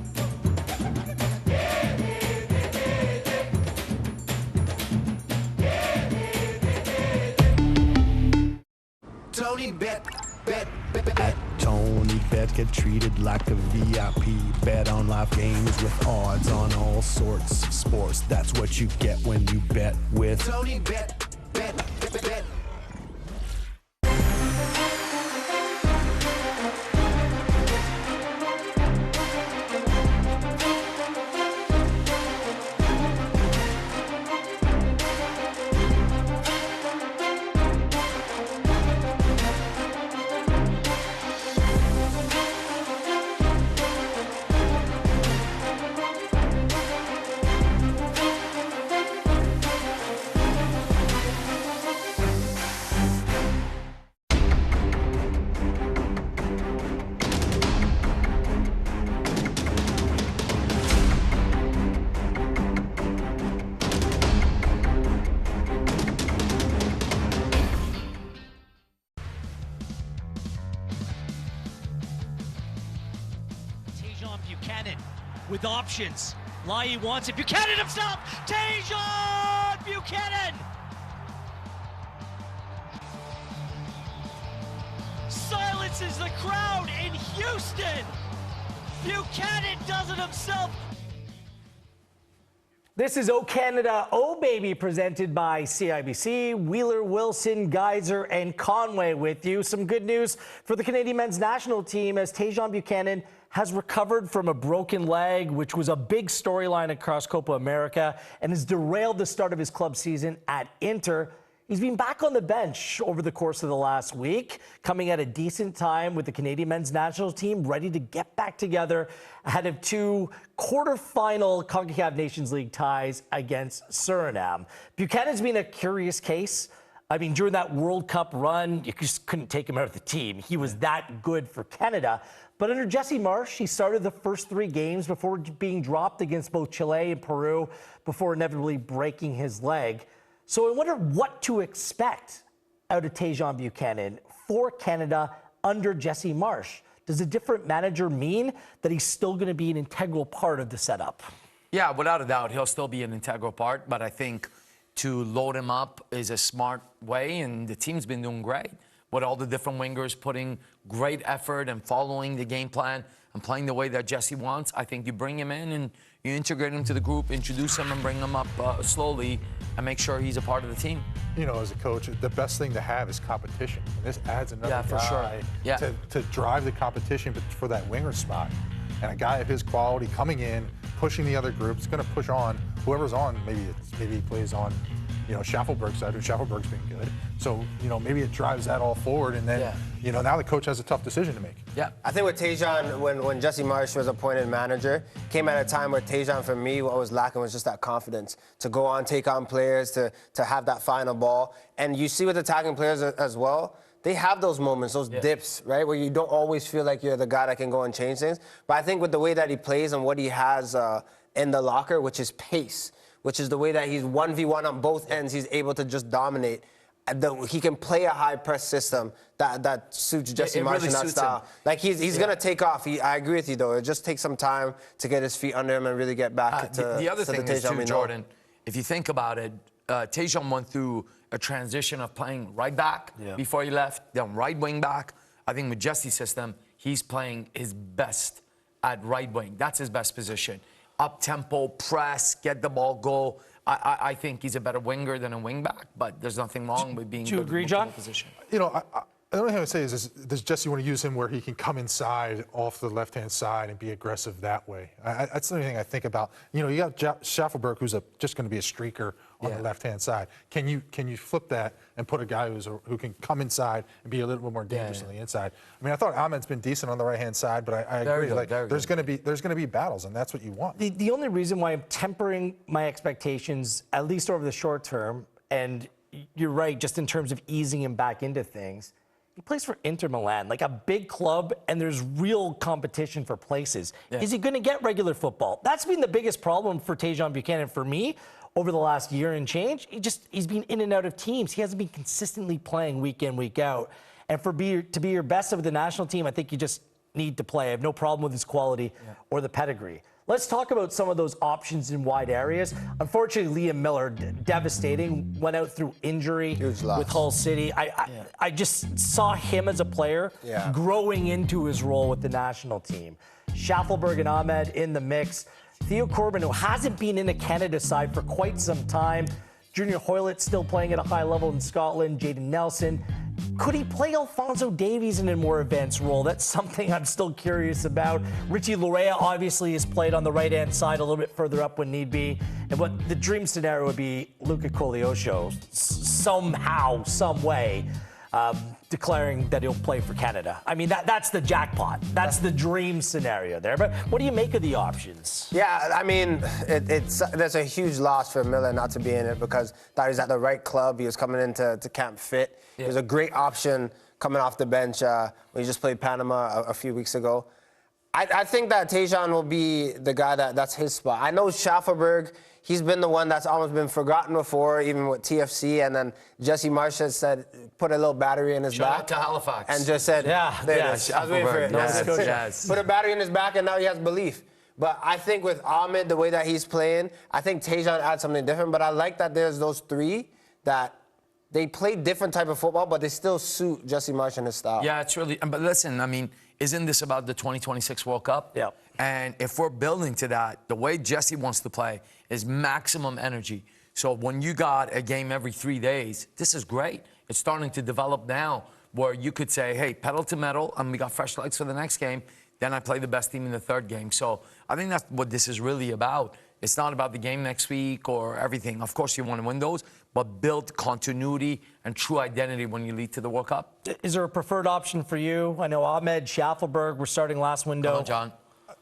Tony Bet. At Tony Bet, get treated like a VIP. Bet on live games with odds on all sorts of sports. That's what you get when you bet with Tony Bet. Buchanan with options. Lai wants it. Buchanan himself. Tajon Buchanan silences the crowd in Houston. Buchanan does it himself. This is O Canada, O Baby, presented by CIBC. Wheeler, Wilson, Geyser, and Conway with you. Some good news for the Canadian men's national team as Tajon Buchanan has recovered from a broken leg, which was a big storyline across Copa America and has derailed the start of his club season at Inter. He's been back on the bench over the course of the last week, coming at a decent time with the Canadian men's national team ready to get back together ahead of 2 quarterfinal CONCACAF Nations League ties against Suriname. Buchanan's been a curious case. I mean, during that World Cup run, you just couldn't take him out of the team. He was that good for Canada. But under Jesse Marsch, he started the first 3 games before being dropped against both Chile and Peru before inevitably breaking his leg. So I wonder what to expect out of Tajon Buchanan for Canada under Jesse Marsch. Does a different manager mean that he's still going to be an integral part of the setup? Yeah, without a doubt, he'll still be an integral part, but I think to load him up is a smart way, and the team's been doing great with all the different wingers putting great effort and following the game plan and playing the way that Jesse wants. I think you bring him in and you integrate him to the group, introduce him and bring him up slowly and make sure he's a part of the team. You know, as a coach, the best thing to have is competition. And this adds another guy to drive the competition for that winger spot. And a guy of his quality coming in, pushing the other groups, going to push on whoever's on. Maybe he plays on, you know, Schaffelberg's side, and Schaffelberg's been good. So, you know, maybe it drives that all forward, and then, you know, now the coach has a tough decision to make. Yeah, I think with Tajon, when Jesse Marsch was appointed manager, came at a time where Tajon, for me, what was lacking was just that confidence to go on, take on players, to have that final ball. And you see with attacking players as well, they have those moments, those dips, right, where you don't always feel like you're the guy that can go and change things. But I think with the way that he plays and what he has in the locker, which is pace, which is the way that he's 1v1 on both ends, he's able to just dominate. He can play a high press system that suits Jesse Marsch in that style. Like he's gonna take off. I agree with you though. It just takes some time to get his feet under him and really get back to the other thing is too, Tajon Jordan. If you think about it, Tajon went through a transition of playing right back before he left, then right wing back. I think with Jesse's system, he's playing his best at right wing. That's his best position. Up tempo, press, get the ball, go. I think he's a better winger than a wing back, but there's nothing wrong with being. Do you agree, John? Position. You know, the only thing I would say is does Jesse want to use him where he can come inside off the left-hand side and be aggressive that way? That's the only thing I think about. You know, you got Schaffelberg, who's just going to be a streaker on the left-hand side. Can you flip that and put a guy who can come inside and be a little bit more dangerous on the inside? I mean, I thought Ahmed's been decent on the right-hand side, but I agree. Like, there's going to be battles, and that's what you want. The only reason why I'm tempering my expectations, at least over the short term, and you're right, just in terms of easing him back into things. He plays for Inter Milan, like a big club, and there's real competition for places. Is he going to get regular football? That's been the biggest problem for Tajon Buchanan for me over the last year and change. He's been in and out of teams. He hasn't been consistently playing week in, week out. And to be your best of the national team, I think you just need to play. I have no problem with his quality or the pedigree. Let's talk about some of those options in wide areas. Unfortunately, Liam Miller, devastating, went out through injury with Hull City. I just saw him as a player growing into his role with the national team. Schaffelberg and Ahmed in the mix. Theo Corbin, who hasn't been in the Canada side for quite some time. Junior Hoylett still playing at a high level in Scotland. Jaden Nelson. Could he play Alphonso Davies in a more advanced role? That's something I'm still curious about. Richie Lorea obviously has played on the right-hand side a little bit further up when need be. And what the dream scenario would be Luca Koleosho somehow, some way, declaring that he'll play for Canada. I mean, that's the jackpot. That's the dream scenario there. But what do you make of the options? Yeah, I mean, there's a huge loss for Miller not to be in it because thought he was at the right club. He was coming into camp fit. He was a great option coming off the bench when he just played Panama a few weeks ago. I think that Tajon will be the guy that's his spot. I know Schaffelberg, he's been the one that's almost been forgotten before, even with TFC, and then Jesse Marsch has said, put a little battery in his back. Shout out to Halifax. And just said, there it is. I was waiting for it. Yes. Put a battery in his back, and now he has belief. But I think with Ahmed, the way that he's playing, I think Tajon adds something different. But I like that there's those three that they play different type of football, but they still suit Jesse Marsch and his style. Yeah, it's really. But listen, I mean, isn't this about the 2026 World Cup? Yeah. And if we're building to that, the way Jesse wants to play is maximum energy. So when you got a game every 3 days, this is great. It's starting to develop now where you could say, hey, pedal to metal, and we got fresh legs for the next game. Then I play the best team in the third game. So I think that's what this is really about. It's not about the game next week or everything. Of course, you want to win those, but build continuity and true identity when you lead to the World Cup. Is there a preferred option for you? I know Ahmed Schaffelberg, we're starting last window. Come on, John.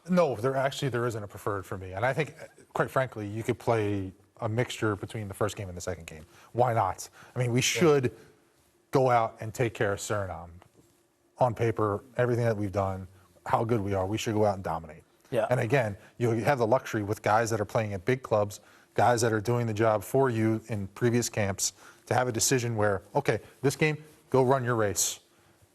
No, there isn't a preferred for me. And I think, quite frankly, you could play a mixture between the first game and the second game. Why not? I mean, we should go out and take care of Suriname. On paper, everything that we've done, how good we are, we should go out and dominate. Yeah. And again, you have the luxury with guys that are playing at big clubs, guys that are doing the job for you in previous camps, to have a decision where, okay, this game, go run your race.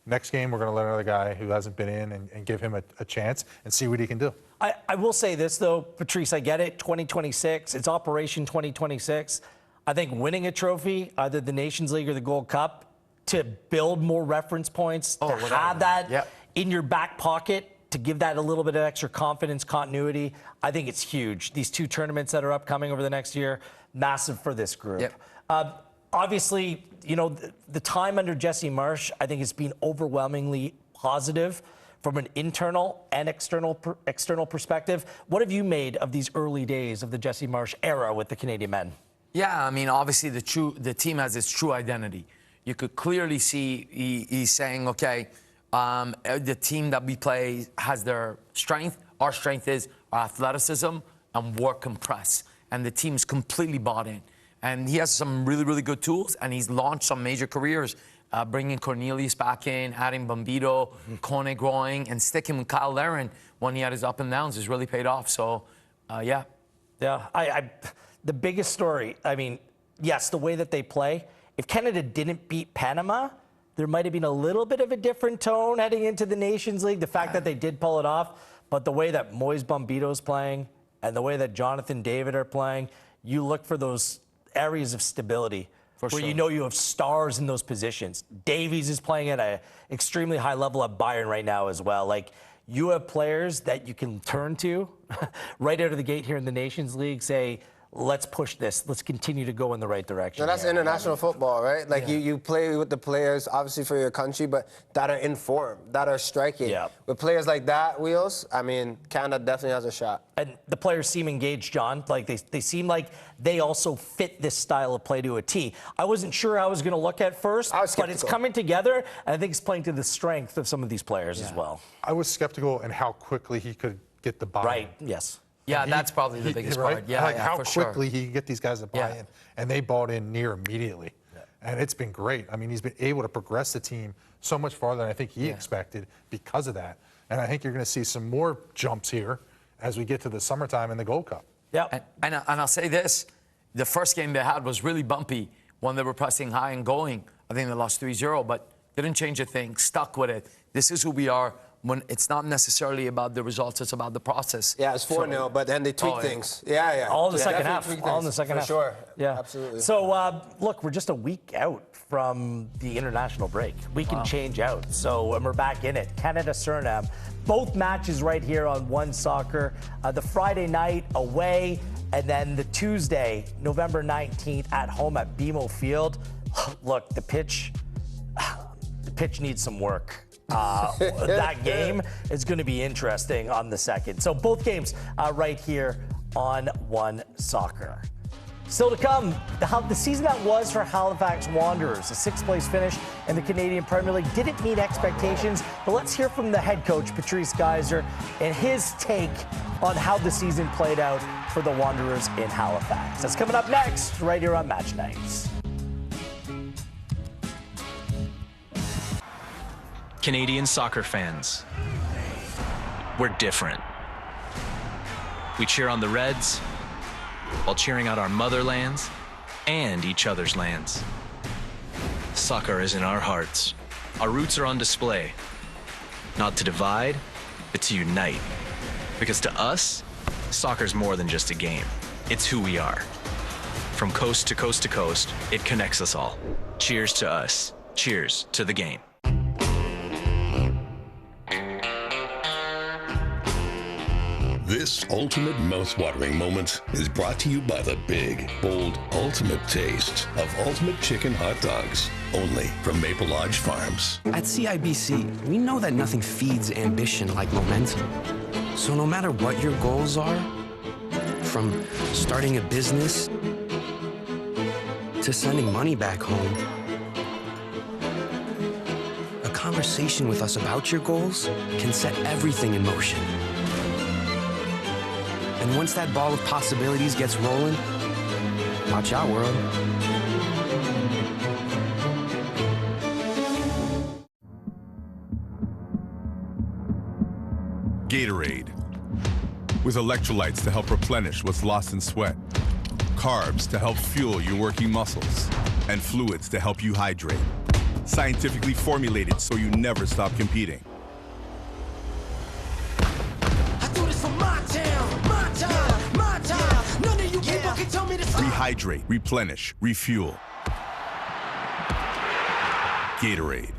Next game, we're going to let another guy who hasn't been in and give him a chance and see what he can do. I will say this, though, Patrice, I get it, 2026, it's Operation 2026. I think winning a trophy, either the Nations League or the Gold Cup, to build more reference points, to have that in your back pocket, to give that a little bit of extra confidence, continuity, I think it's huge. These two tournaments that are upcoming over the next year, massive for this group. Obviously, you know, the time under Jesse Marsch, I think, has been overwhelmingly positive from an internal and external perspective. What have you made of these early days of the Jesse Marsch era with the Canadian men? Yeah, I mean, obviously the team has its true identity. You could clearly see he's saying, okay, the team that we play has their strength. Our strength is our athleticism and work and press. And the team's completely bought in. And he has some really, really good tools, and he's launched some major careers, bringing Cornelius back in, adding Bombito, Kone growing, and sticking with Kyle Larin when he had his up and downs has really paid off. So, yeah. Yeah, the biggest story, I mean, yes, the way that they play. If Canada didn't beat Panama, there might have been a little bit of a different tone heading into the Nations League, the fact that they did pull it off. But the way that Moise Bombito's playing and the way that Jonathan David are playing, you look for those areas of stability where you know you have stars in those positions. Davies is playing at an extremely high level at Bayern right now as well. Like, you have players that you can turn to right out of the gate here in the Nations League, say, let's push this. Let's continue to go in the right direction. No, that's international football, right? Like, you play with the players, obviously, for your country, but that are in form, that are striking. With players like that, Wheels, I mean, Canada definitely has a shot. And the players seem engaged, John. Like, they seem like they also fit this style of play to a T. I wasn't sure I was going to look at first, but it's coming together, and I think it's playing to the strength of some of these players as well. I was skeptical in how quickly he could get the buy-in. Right, yes. Yeah, that's probably the biggest part. Yeah, like how for quickly he can get these guys to buy in, and they bought in near immediately. And it's been great. I mean, he's been able to progress the team so much farther than I think he expected because of that. And I think you're going to see some more jumps here as we get to the summertime and the Gold Cup. Yeah. And I'll say this, the first game they had was really bumpy when they were pressing high and going. I think they lost 3-0, but didn't change a thing, stuck with it. This is who we are. When it's not necessarily about the results, it's about the process. Yeah, it's 4-0, but then they tweak things. Yeah. All in the second half. All in the second half. For sure. Yeah. Absolutely. So, look, we're just a week out from the international break. We can change out. So, and we're back in it. Canada, Suriname. Both matches right here on One Soccer. The Friday night away, and then the Tuesday, November 19th, at home at BMO Field. Look, the pitch needs some work. That game is going to be interesting on the 2nd. So both games right here on One Soccer. Still to come, the season that was for Halifax Wanderers, a 6th place finish in the Canadian Premier League, didn't meet expectations. But let's hear from the head coach, Patrice Geiser, and his take on how the season played out for the Wanderers in Halifax. That's coming up next, right here on Match Nights. Canadian soccer fans, we're different. We cheer on the Reds while cheering out our motherlands and each other's lands. Soccer is in our hearts. Our roots are on display, not to divide, but to unite. Because to us, soccer's more than just a game. It's who we are. From coast to coast to coast, it connects us all. Cheers to us. Cheers to the game. This ultimate mouth-watering moment is brought to you by the big, bold, ultimate taste of Ultimate Chicken Hot Dogs. Only from Maple Lodge Farms. At CIBC, we know that nothing feeds ambition like momentum. So no matter what your goals are, from starting a business to sending money back home, a conversation with us about your goals can set everything in motion. And once that ball of possibilities gets rolling, watch out, world. Gatorade, with electrolytes to help replenish what's lost in sweat, carbs to help fuel your working muscles, and fluids to help you hydrate. Scientifically formulated so you never stop competing. Rehydrate, replenish, refuel. Gatorade.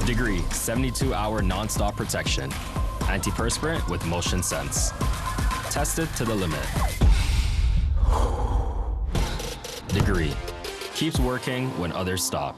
Degree, 72-hour non-stop protection. Antiperspirant with motion sense. Tested to the limit. Degree, keeps working when others stop.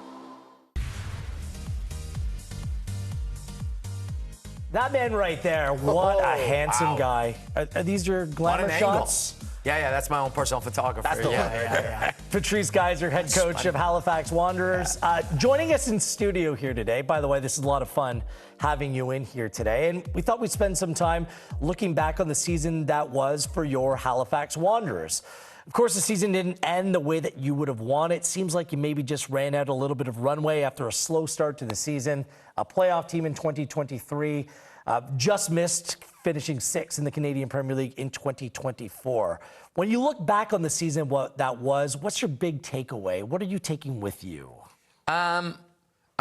That man right there, what a handsome guy. Are these your glamour shots? Yeah, that's my own personal photographer. That's the one. Yeah. Patrice Geyser, head coach of Halifax Wanderers. Joining us in studio here today. By the way, this is a lot of fun having you in here today. And we thought we'd spend some time looking back on the season that was for your Halifax Wanderers. Of course, the season didn't end the way that you would have wanted. It seems like you maybe just ran out a little bit of runway after a slow start to the season. A playoff team in 2023. Just missed finishing 6th in the Canadian Premier League in 2024. When you look back on the season, what that was, what's your big takeaway? What are you taking with you? I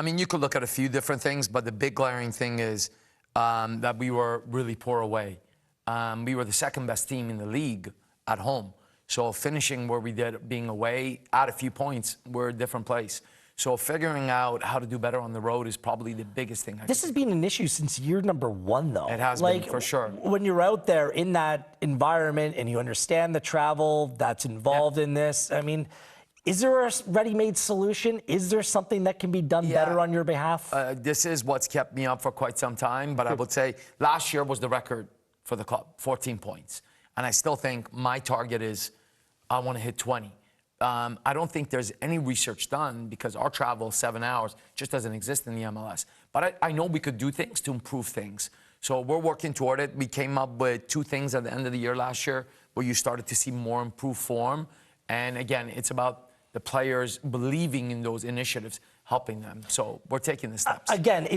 mean, you could look at a few different things, but the big glaring thing is that we were really poor away. We were the second best team in the league at home. So finishing where we did, being away, at a few points, we're a different place. So figuring out how to do better on the road is probably the biggest thing. This has been an issue since year number 1, though. It has been, for sure. When you're out there in that environment and you understand the travel that's involved in this, I mean, is there a ready-made solution? Is there something that can be done better on your behalf? This is what's kept me up for quite some time, but I would say last year was the record for the club, 14 points. And I still think my target is I want to hit 20. I don't think there's any research done because our travel, 7 hours, just doesn't exist in the MLS. But I know we could do things to improve things. So we're working toward it. We came up with 2 things at the end of the year last year where you started to see more improved form. And again, it's about the players believing in those initiatives, helping them. So we're taking the steps. Again,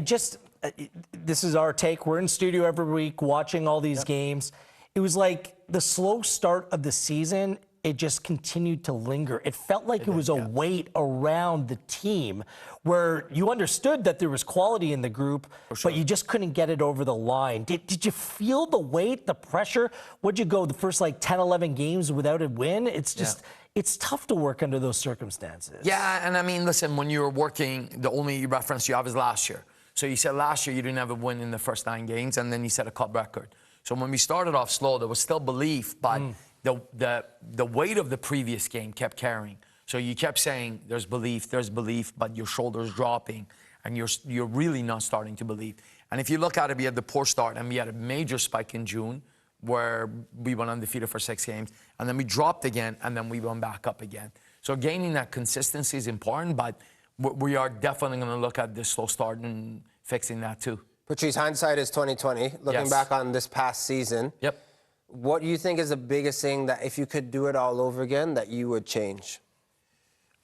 this is our take. We're in studio every week watching all these games. It was like the slow start of the season, it just continued to linger. It felt like it was a weight around the team where you understood that there was quality in the group, but you just couldn't get it over the line. Did you feel the weight, the pressure? Would you go the first 10, 11 games without a win? It's just, it's tough to work under those circumstances. Yeah, and I mean, listen, when you were working, the only reference you have is last year. So you said last year you didn't have a win in the first 9 games, and then you set a club record. So when we started off slow, there was still belief, but the weight of the previous game kept carrying. So you kept saying there's belief, but your shoulders dropping, and you're really not starting to believe. And if you look at it, we had the poor start, and we had a major spike in June where we went undefeated for 6 games, and then we dropped again, and then we went back up again. So gaining that consistency is important, but we are definitely going to look at this slow start and fixing that too. Patrice, hindsight is 20/20. Looking back on this past season, what do you think is the biggest thing that if you could do it all over again that you would change?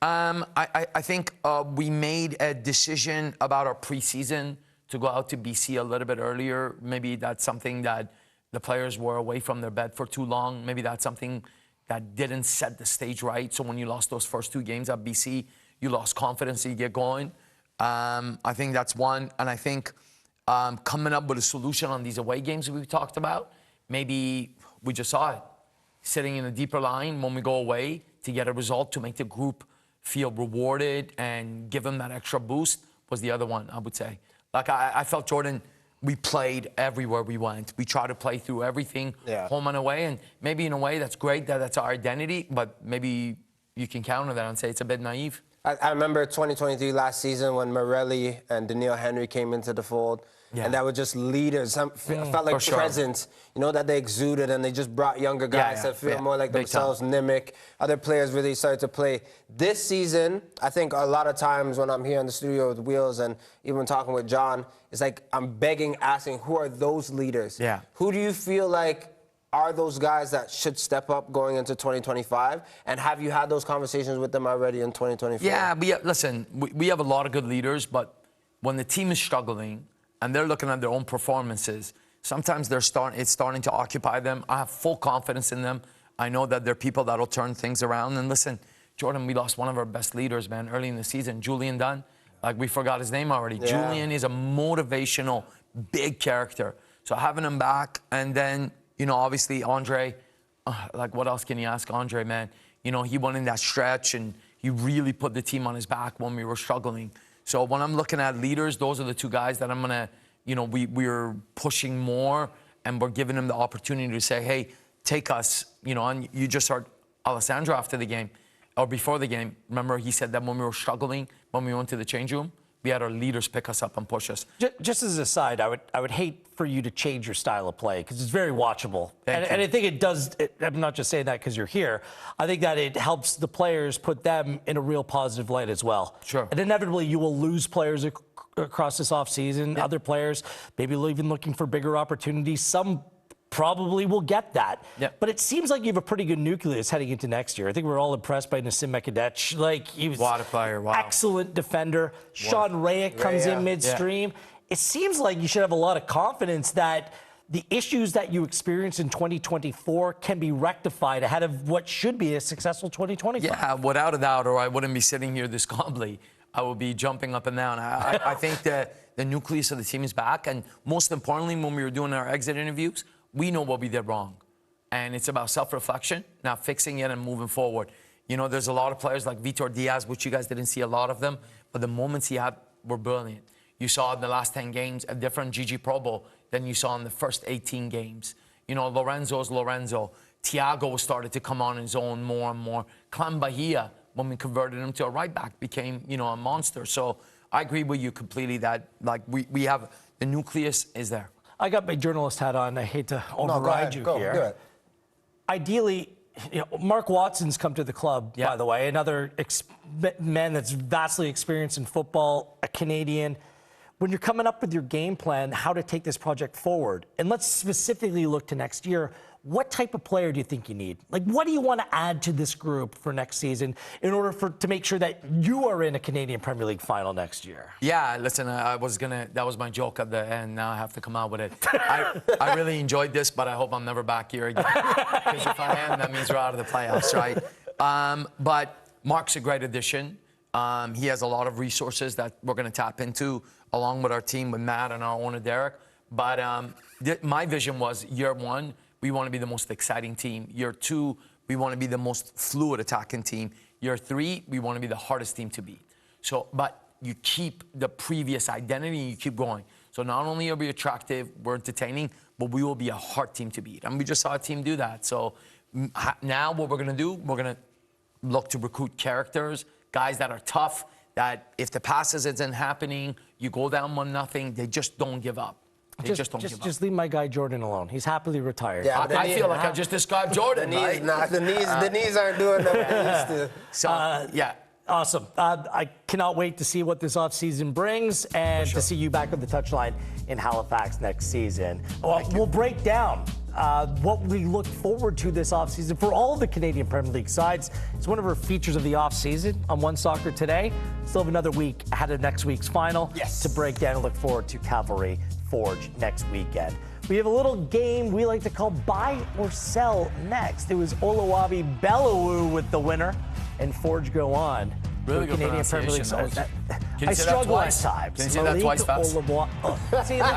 I think we made a decision about our preseason to go out to BC a little bit earlier. Maybe that's something that the players were away from their bed for too long. Maybe that's something that didn't set the stage right. So when you lost those first 2 games at BC, you lost confidence to get going. I think that's one. And I think coming up with a solution on these away games that we've talked about, maybe we just saw it. Sitting in a deeper line when we go away to get a result to make the group feel rewarded and give them that extra boost was the other one, I would say. Like, I felt, Jordan, we played everywhere we went. We tried to play through everything, home and away, and maybe in a way that's great, that's our identity, but maybe you can counter that and say it's a bit naive. I remember 2023 last season when Morelli and Daniil Henry came into the fold. Yeah. And that were just leaders. Felt like presence, you know, that they exuded, and they just brought younger guys that feel more like themselves. Nimick, other players really started to play. This season, I think a lot of times when I'm here in the studio with Wheels and even talking with John, it's like I'm asking, who are those leaders? Yeah. Who do you feel like are those guys that should step up going into 2025? And have you had those conversations with them already in 2024? Yeah, listen, we have a lot of good leaders, but when the team is struggling, and they're looking at their own performances, sometimes it's starting to occupy them. I have full confidence in them. I know that they're people that'll turn things around. And listen, Jordan, we lost one of our best leaders, man, early in the season, Julian Dunn. Like, we forgot his name already. Yeah. Julian is a motivational, big character. So having him back, and then, you know, obviously Andre, like, what else can you ask Andre, man? You know, he went in that stretch, and he really put the team on his back when we were struggling. So when I'm looking at leaders, those are the 2 guys that I'm going to, you know, we're pushing more, and we're giving them the opportunity to say, hey, take us, you know. And you just heard Alessandro after the game, or before the game. Remember, he said that when we were struggling, when we went to the change room, we had our leaders pick us up and push us. Just as a side, I would hate for you to change your style of play because it's very watchable. And I think it does. I'm not just saying that because you're here. I think that it helps the players, put them in a real positive light as well. Sure. And inevitably, you will lose players across this offseason. Yeah. Other players, maybe even looking for bigger opportunities. Some probably will get that. Yep. But it seems like you have a pretty good nucleus heading into next year. I think we're all impressed by Nassim Mekadech. Like, he was what a player. Wow. Excellent defender. Sean Rayek comes in midstream. Yeah. It seems like you should have a lot of confidence that the issues that you experienced in 2024 can be rectified ahead of what should be a successful 2025. Yeah, without a doubt, or I wouldn't be sitting here this calmly. I would be jumping up and down. I think that the nucleus of the team is back. And most importantly, when we were doing our exit interviews, we know what we did wrong. And it's about self-reflection, now fixing it and moving forward. You know, there's a lot of players like Vitor Diaz, which you guys didn't see a lot of them, but the moments he had were brilliant. You saw in the last 10 games a different GG Probo than you saw in the first 18 games. You know, Lorenzo's Lorenzo. Thiago started to come on his own more and more. Clem Bahia, when we converted him to a right back, became, you know, a monster. So I agree with you completely that, like, we have, the nucleus is there. I got my journalist hat on. I hate to override you here. Do it. Ideally, you know, Mark Watson's come to the club, by the way, another man that's vastly experienced in football, a Canadian. When you're coming up with your game plan, how to take this project forward, and let's specifically look to next year, what type of player do you think you need? Like, what do you want to add to this group for next season in order to make sure that you are in a Canadian Premier League final next year? Yeah, listen, that was my joke at the end. Now I have to come out with it. I really enjoyed this, but I hope I'm never back here again. Because if I am, that means we're out of the playoffs, right? But Mark's a great addition. He has a lot of resources that we're going to tap into, along with our team, with Matt and our owner, Derek. But my vision was, year 1, we want to be the most exciting team. Year 2, we want to be the most fluid attacking team. Year 3, we want to be the hardest team to beat. So, but you keep the previous identity and you keep going. So not only are we attractive, we're entertaining, but we will be a hard team to beat. And we just saw a team do that. So now what we're going to do, we're going to look to recruit characters, guys that are tough, that if the passes isn't happening, you go down 1-0, they just don't give up. Just leave my guy Jordan alone. He's happily retired. Yeah, I feel like I just described Jordan. The knees aren't doing what they used to. So, yeah. Awesome. I cannot wait to see what this offseason brings and to see you back on the touchline in Halifax next season. Well, we'll break down what we look forward to this offseason for all of the Canadian Premier League sides. It's one of our features of the offseason on One Soccer Today. Still have another week ahead of next week's final to break down and look forward to Cavalry Forge next weekend. We have a little game we like to call Buy or Sell next. It was Oluwabi Bellawoo with the winner, and Forge go on. Really good Canadian Premier League pronunciation. sides. Can I you say that struggle at twice? times. Can you say that twice fast? See, look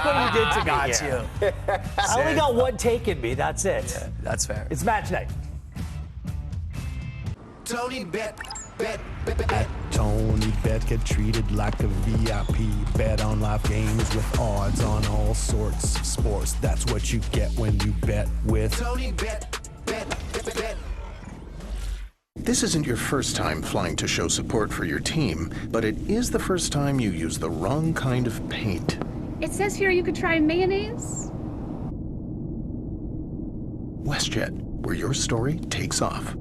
what you did to me. Got here. you. I only got one take in me. That's it. Yeah, that's fair. It's match night. Tony Bet. At Tony Bet, get treated like a VIP. Bet on live games with odds on all sorts of sports. That's what you get when you bet with Tony Bet. This isn't your first time flying to show support for your team, but it is the first time you use the wrong kind of paint. It says here you could try mayonnaise. WestJet, where your story takes off.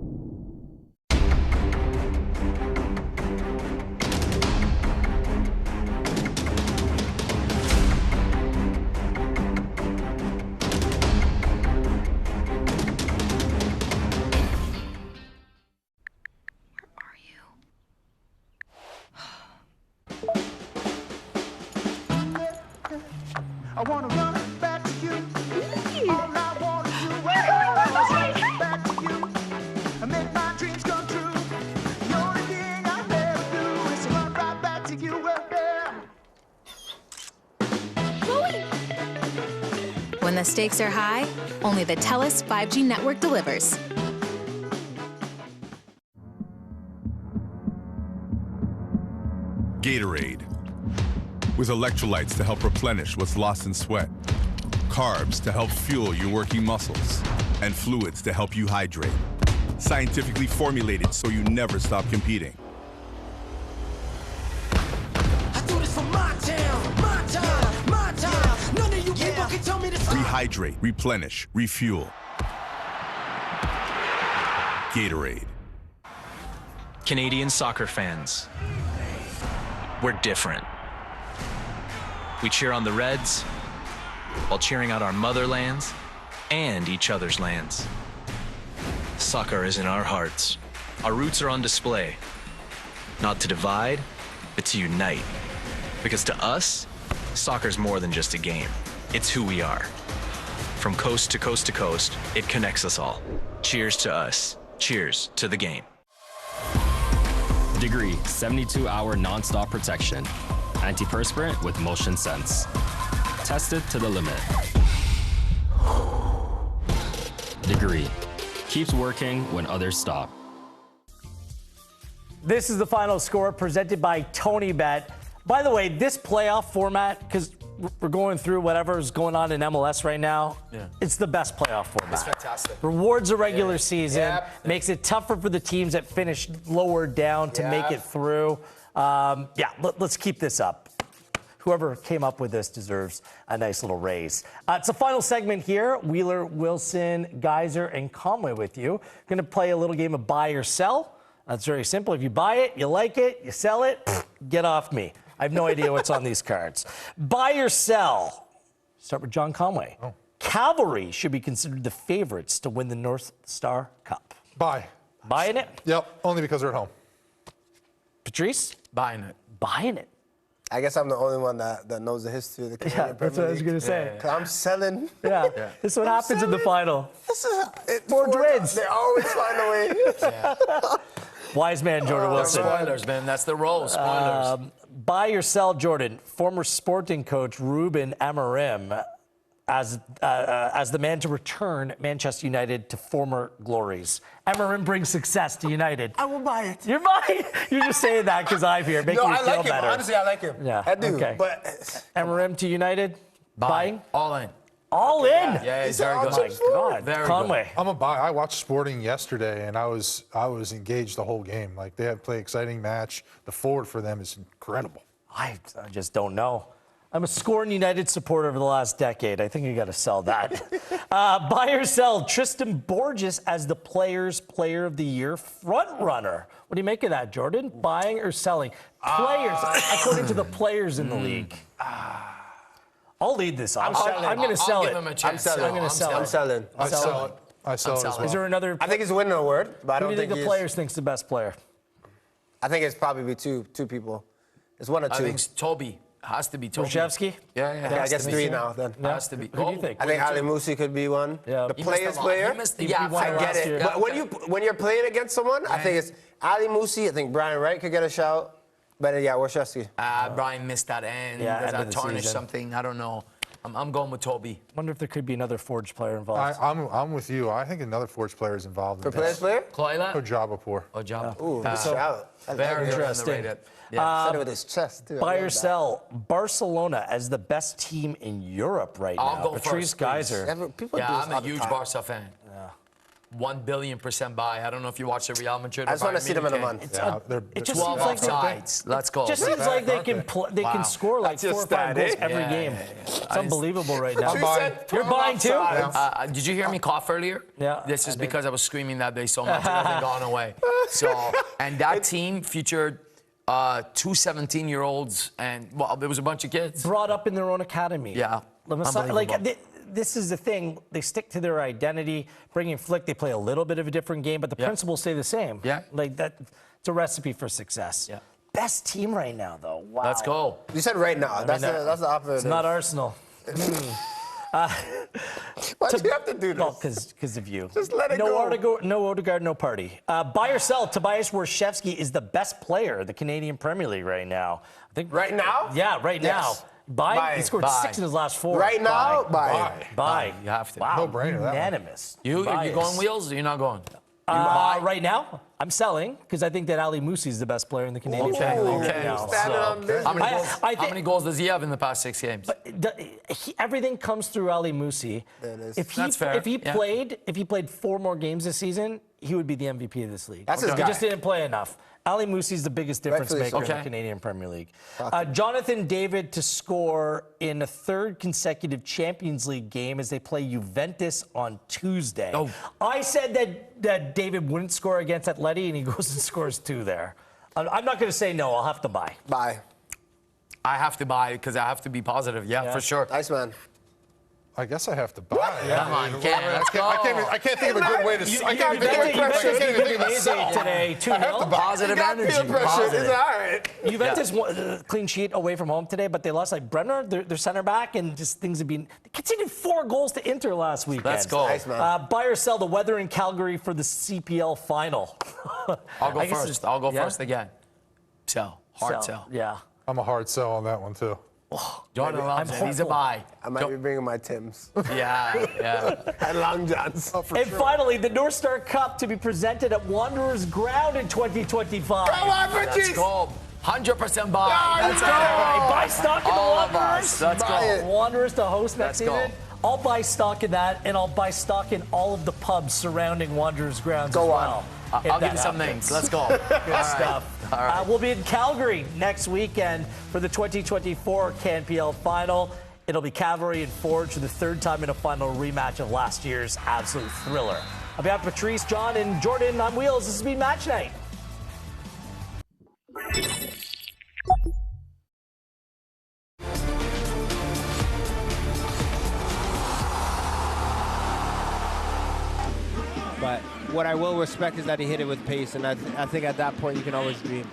I wanna run back to you. All I wanna do is run back to you and make my dreams come true. The only thing I ever do is run right back to you. When the stakes are high, only the TELUS 5G network delivers. Gatorade. With electrolytes to help replenish what's lost in sweat, carbs to help fuel your working muscles, and fluids to help you hydrate. Scientifically formulated so you never stop competing. I do this for my town, my time, my time. None of you people can tell me to stop. Rehydrate, replenish, refuel. Gatorade. Canadian soccer fans, we're different. We cheer on the Reds while cheering out our motherlands and each other's lands. Soccer is in our hearts. Our roots are on display. Not to divide, but to unite. Because to us, soccer's more than just a game. It's who we are. From coast to coast to coast, it connects us all. Cheers to us. Cheers to the game. Degree, 72-hour non-stop protection. Antiperspirant with motion sense. Tested to the limit. Degree, keeps working when others stop. This is the final score presented by Tony Bet. By the way, this playoff format, because we're going through whatever is going on in MLS right now, it's the best playoff format. It's fantastic. Rewards the regular season, makes it tougher for the teams that finish lower down to make it through. Let's keep this up. Whoever came up with this deserves a nice little raise. It's the final segment here. Wheeler, Wilson, Geyser, and Conway with you. Going to play a little game of buy or sell. It's very simple. If you buy it, you like it, you sell it, get off me. I have no idea what's on these cards. Buy or sell. Start with John Conway. Cavalry should be considered the favorites to win the North Star Cup. Buy. Buying it? Yep, only because they're at home. Patrice? Buying it. Buying it. I guess I'm the only one that knows the history of the Canadian Premier that's what I was going to say. 'Cause I'm selling. This is what happens in the final. Forge wins. They always find a way. Wise man, Jordan Wilson. Spoilers, man. That's the role. Spoilers. Buy or sell, Jordan. Former Sporting coach Ruben Amorim as the man to return Manchester United to former glories. Amorim brings success to United. I will buy it. You're buying. You're just saying that because I'm here, making you I feel like him. better. Honestly, I like him. Yeah, I do. okay. But Amorim to United. Buying. All in. All in. Yeah, he's very good. Oh my God. Very Conway. I'm a buy. I watched Sporting yesterday, and I was engaged the whole game. Like, they had to play an exciting match. The forward for them is incredible. I just don't know. I'm a Scoring United supporter over the last decade. I think you got to sell that. Buy or sell, Tristan Borges as the Players' Player of the Year front runner. What do you make of that, Jordan? Buying or selling? Players, according to the players in the league. I'll lead this off. I'm going to sell it. Give him a chance. I'm selling. I'm going to sell it. I'm selling. I sell it. I sell it as well. Is there another? I think he's winning an award, but I Who don't do you think think the players think's the best player? I think it's probably two people. It's one or two. I think it's Toby. Has to be Toby. Olszewski? Yeah. Okay, I guess three now then. Has to be. Who do you think? I think Ali Musi could be one. Yeah. The He players missed a lot. player. He missed- He yeah, won I last get year. it. But when you're playing against someone, I think it's Ali Musi. I think Brian Wright could get a shout. But yeah, Olszewski. Brian missed that end. Yeah, Does end of that the tarnish season. something? I don't know. I'm going with Toby. Wonder if there could be another Forge player involved. I'm with you. I think another Forge player is involved. For players player? Cloyla? Ojabapur. Ooh, good shout. Very interesting. underrated. Said it with his chest too. Buy or sell Barcelona as the best team in Europe right now. I'll go Patrice first, please. Geyser. I'm a huge Barca fan. 1 billion% buy. I don't know if you watch the Real Madrid. I just want to see them in a month. It just 12 seems like offsides. Let's go. It just seems like they can score like 4 or 5 goals every game. It's unbelievable right now. You're buying too? Did you hear me cough earlier? Yeah. This is because I was screaming that day so much it hasn't gone away. So, and that team featured 2 17-year-olds, and well, there was a bunch of kids brought up in their own academy. Yeah. This is the thing. They stick to their identity. Bringing Flick, they play a little bit of a different game, but the principles stay the same. Yeah. Like that. It's a recipe for success. Yeah. Best team right now, though. Wow. Let's go. You said right now. That's the opposite. It's not Arsenal. Why do you have to do this? Well, because of you. Just let it go. No Odegaard, no party. Buy or sell, Tobias Warszewski is the best player in the Canadian Premier League right now. I think. Right now? Yeah, right now. Buy. He scored 6 in his last 4. Right now? Buy. You have to. Wow. No brainer. Unanimous. You going wheels or you're not going? Right now, I'm selling because I think that Ali Musi is the best player in the Canadian Premier League right now. How many goals does he have in the past 6 games? Everything comes through Ali Musi. That's fair. If he played 4 more games this season, he would be the MVP of this league. That's his He guy. just didn't play enough. Ali Musi is the biggest difference maker in the Canadian Premier League. Jonathan David to score in a 3rd consecutive Champions League game as they play Juventus on Tuesday. I said that David wouldn't score against Atleti, and he goes and scores 2 there. I'm not going to say no. I'll have to buy. Buy. I have to buy because I have to be positive. Yeah, for sure. Nice, man. I guess I have to buy. Come on, Ken, let's go. I can't think of a good way to. I can't think of a good way to sell. Today, 2-0. Positive energy. It's all right. Juventus won, clean sheet away from home today, but they lost like Brenner, their center back, and just things have been. They conceded 4 goals to Inter last weekend. Let's go. Nice, man. Buy or sell the weather in Calgary for the CPL final. I'll go first. I'll go first again. Sell. Hard sell. Yeah. I'm a hard sell on that one too. Jordan loves it. He's a buy. I might be bringing my Tims. Yeah. And Long Johns. And finally, the North Star Cup to be presented at Wanderers Ground in 2025. Come on, Let's go. 100% buy. Let's go. Buy stock in the All of Wanderers. us. Let's go. Wanderers to host next Let's go. season. I'll buy stock in that, and I'll buy stock in all of the pubs surrounding Wanderers Grounds as well. I'll give you some names. Let's go. Good stuff. All right. We'll be in Calgary next weekend for the 2024 CanPL Final. It'll be Cavalry and Forge for the 3rd time in a final rematch of last year's absolute thriller. On behalf of Patrice, John, and Jordan on Wheels, this has been Match Night. But what I will respect is that he hit it with pace, and I think at that point you can always dream.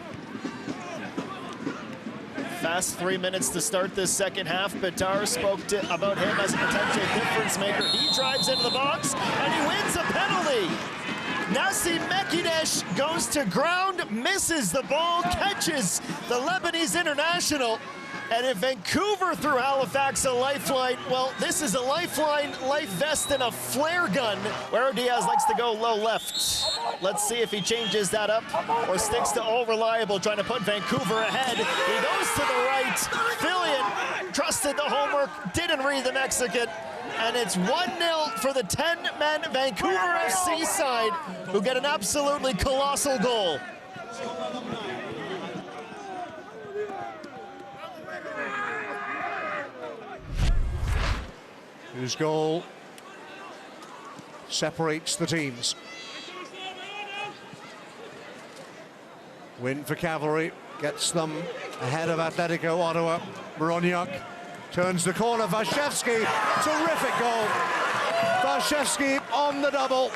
Fast 3 minutes to start this second half. Bitar spoke about him as a potential difference maker. He drives into the box, and he wins a penalty. Nassim Mekidesh goes to ground, misses the ball, catches the Lebanese international. And if Vancouver threw Halifax a lifeline, well, this is a lifeline, life vest, and a flare gun, where Diaz likes to go low left. Let's see if he changes that up or sticks to all reliable, trying to put Vancouver ahead. He goes to the right. Fillion trusted the homework, didn't read the Mexican. And it's 1-0 for the 10-man Vancouver FC side, who get an absolutely colossal goal. Whose goal separates the teams. Win for Cavalry, gets them ahead of Atletico Ottawa. Moroniak Turns the corner, Waszewski, terrific goal. Waszewski on the double.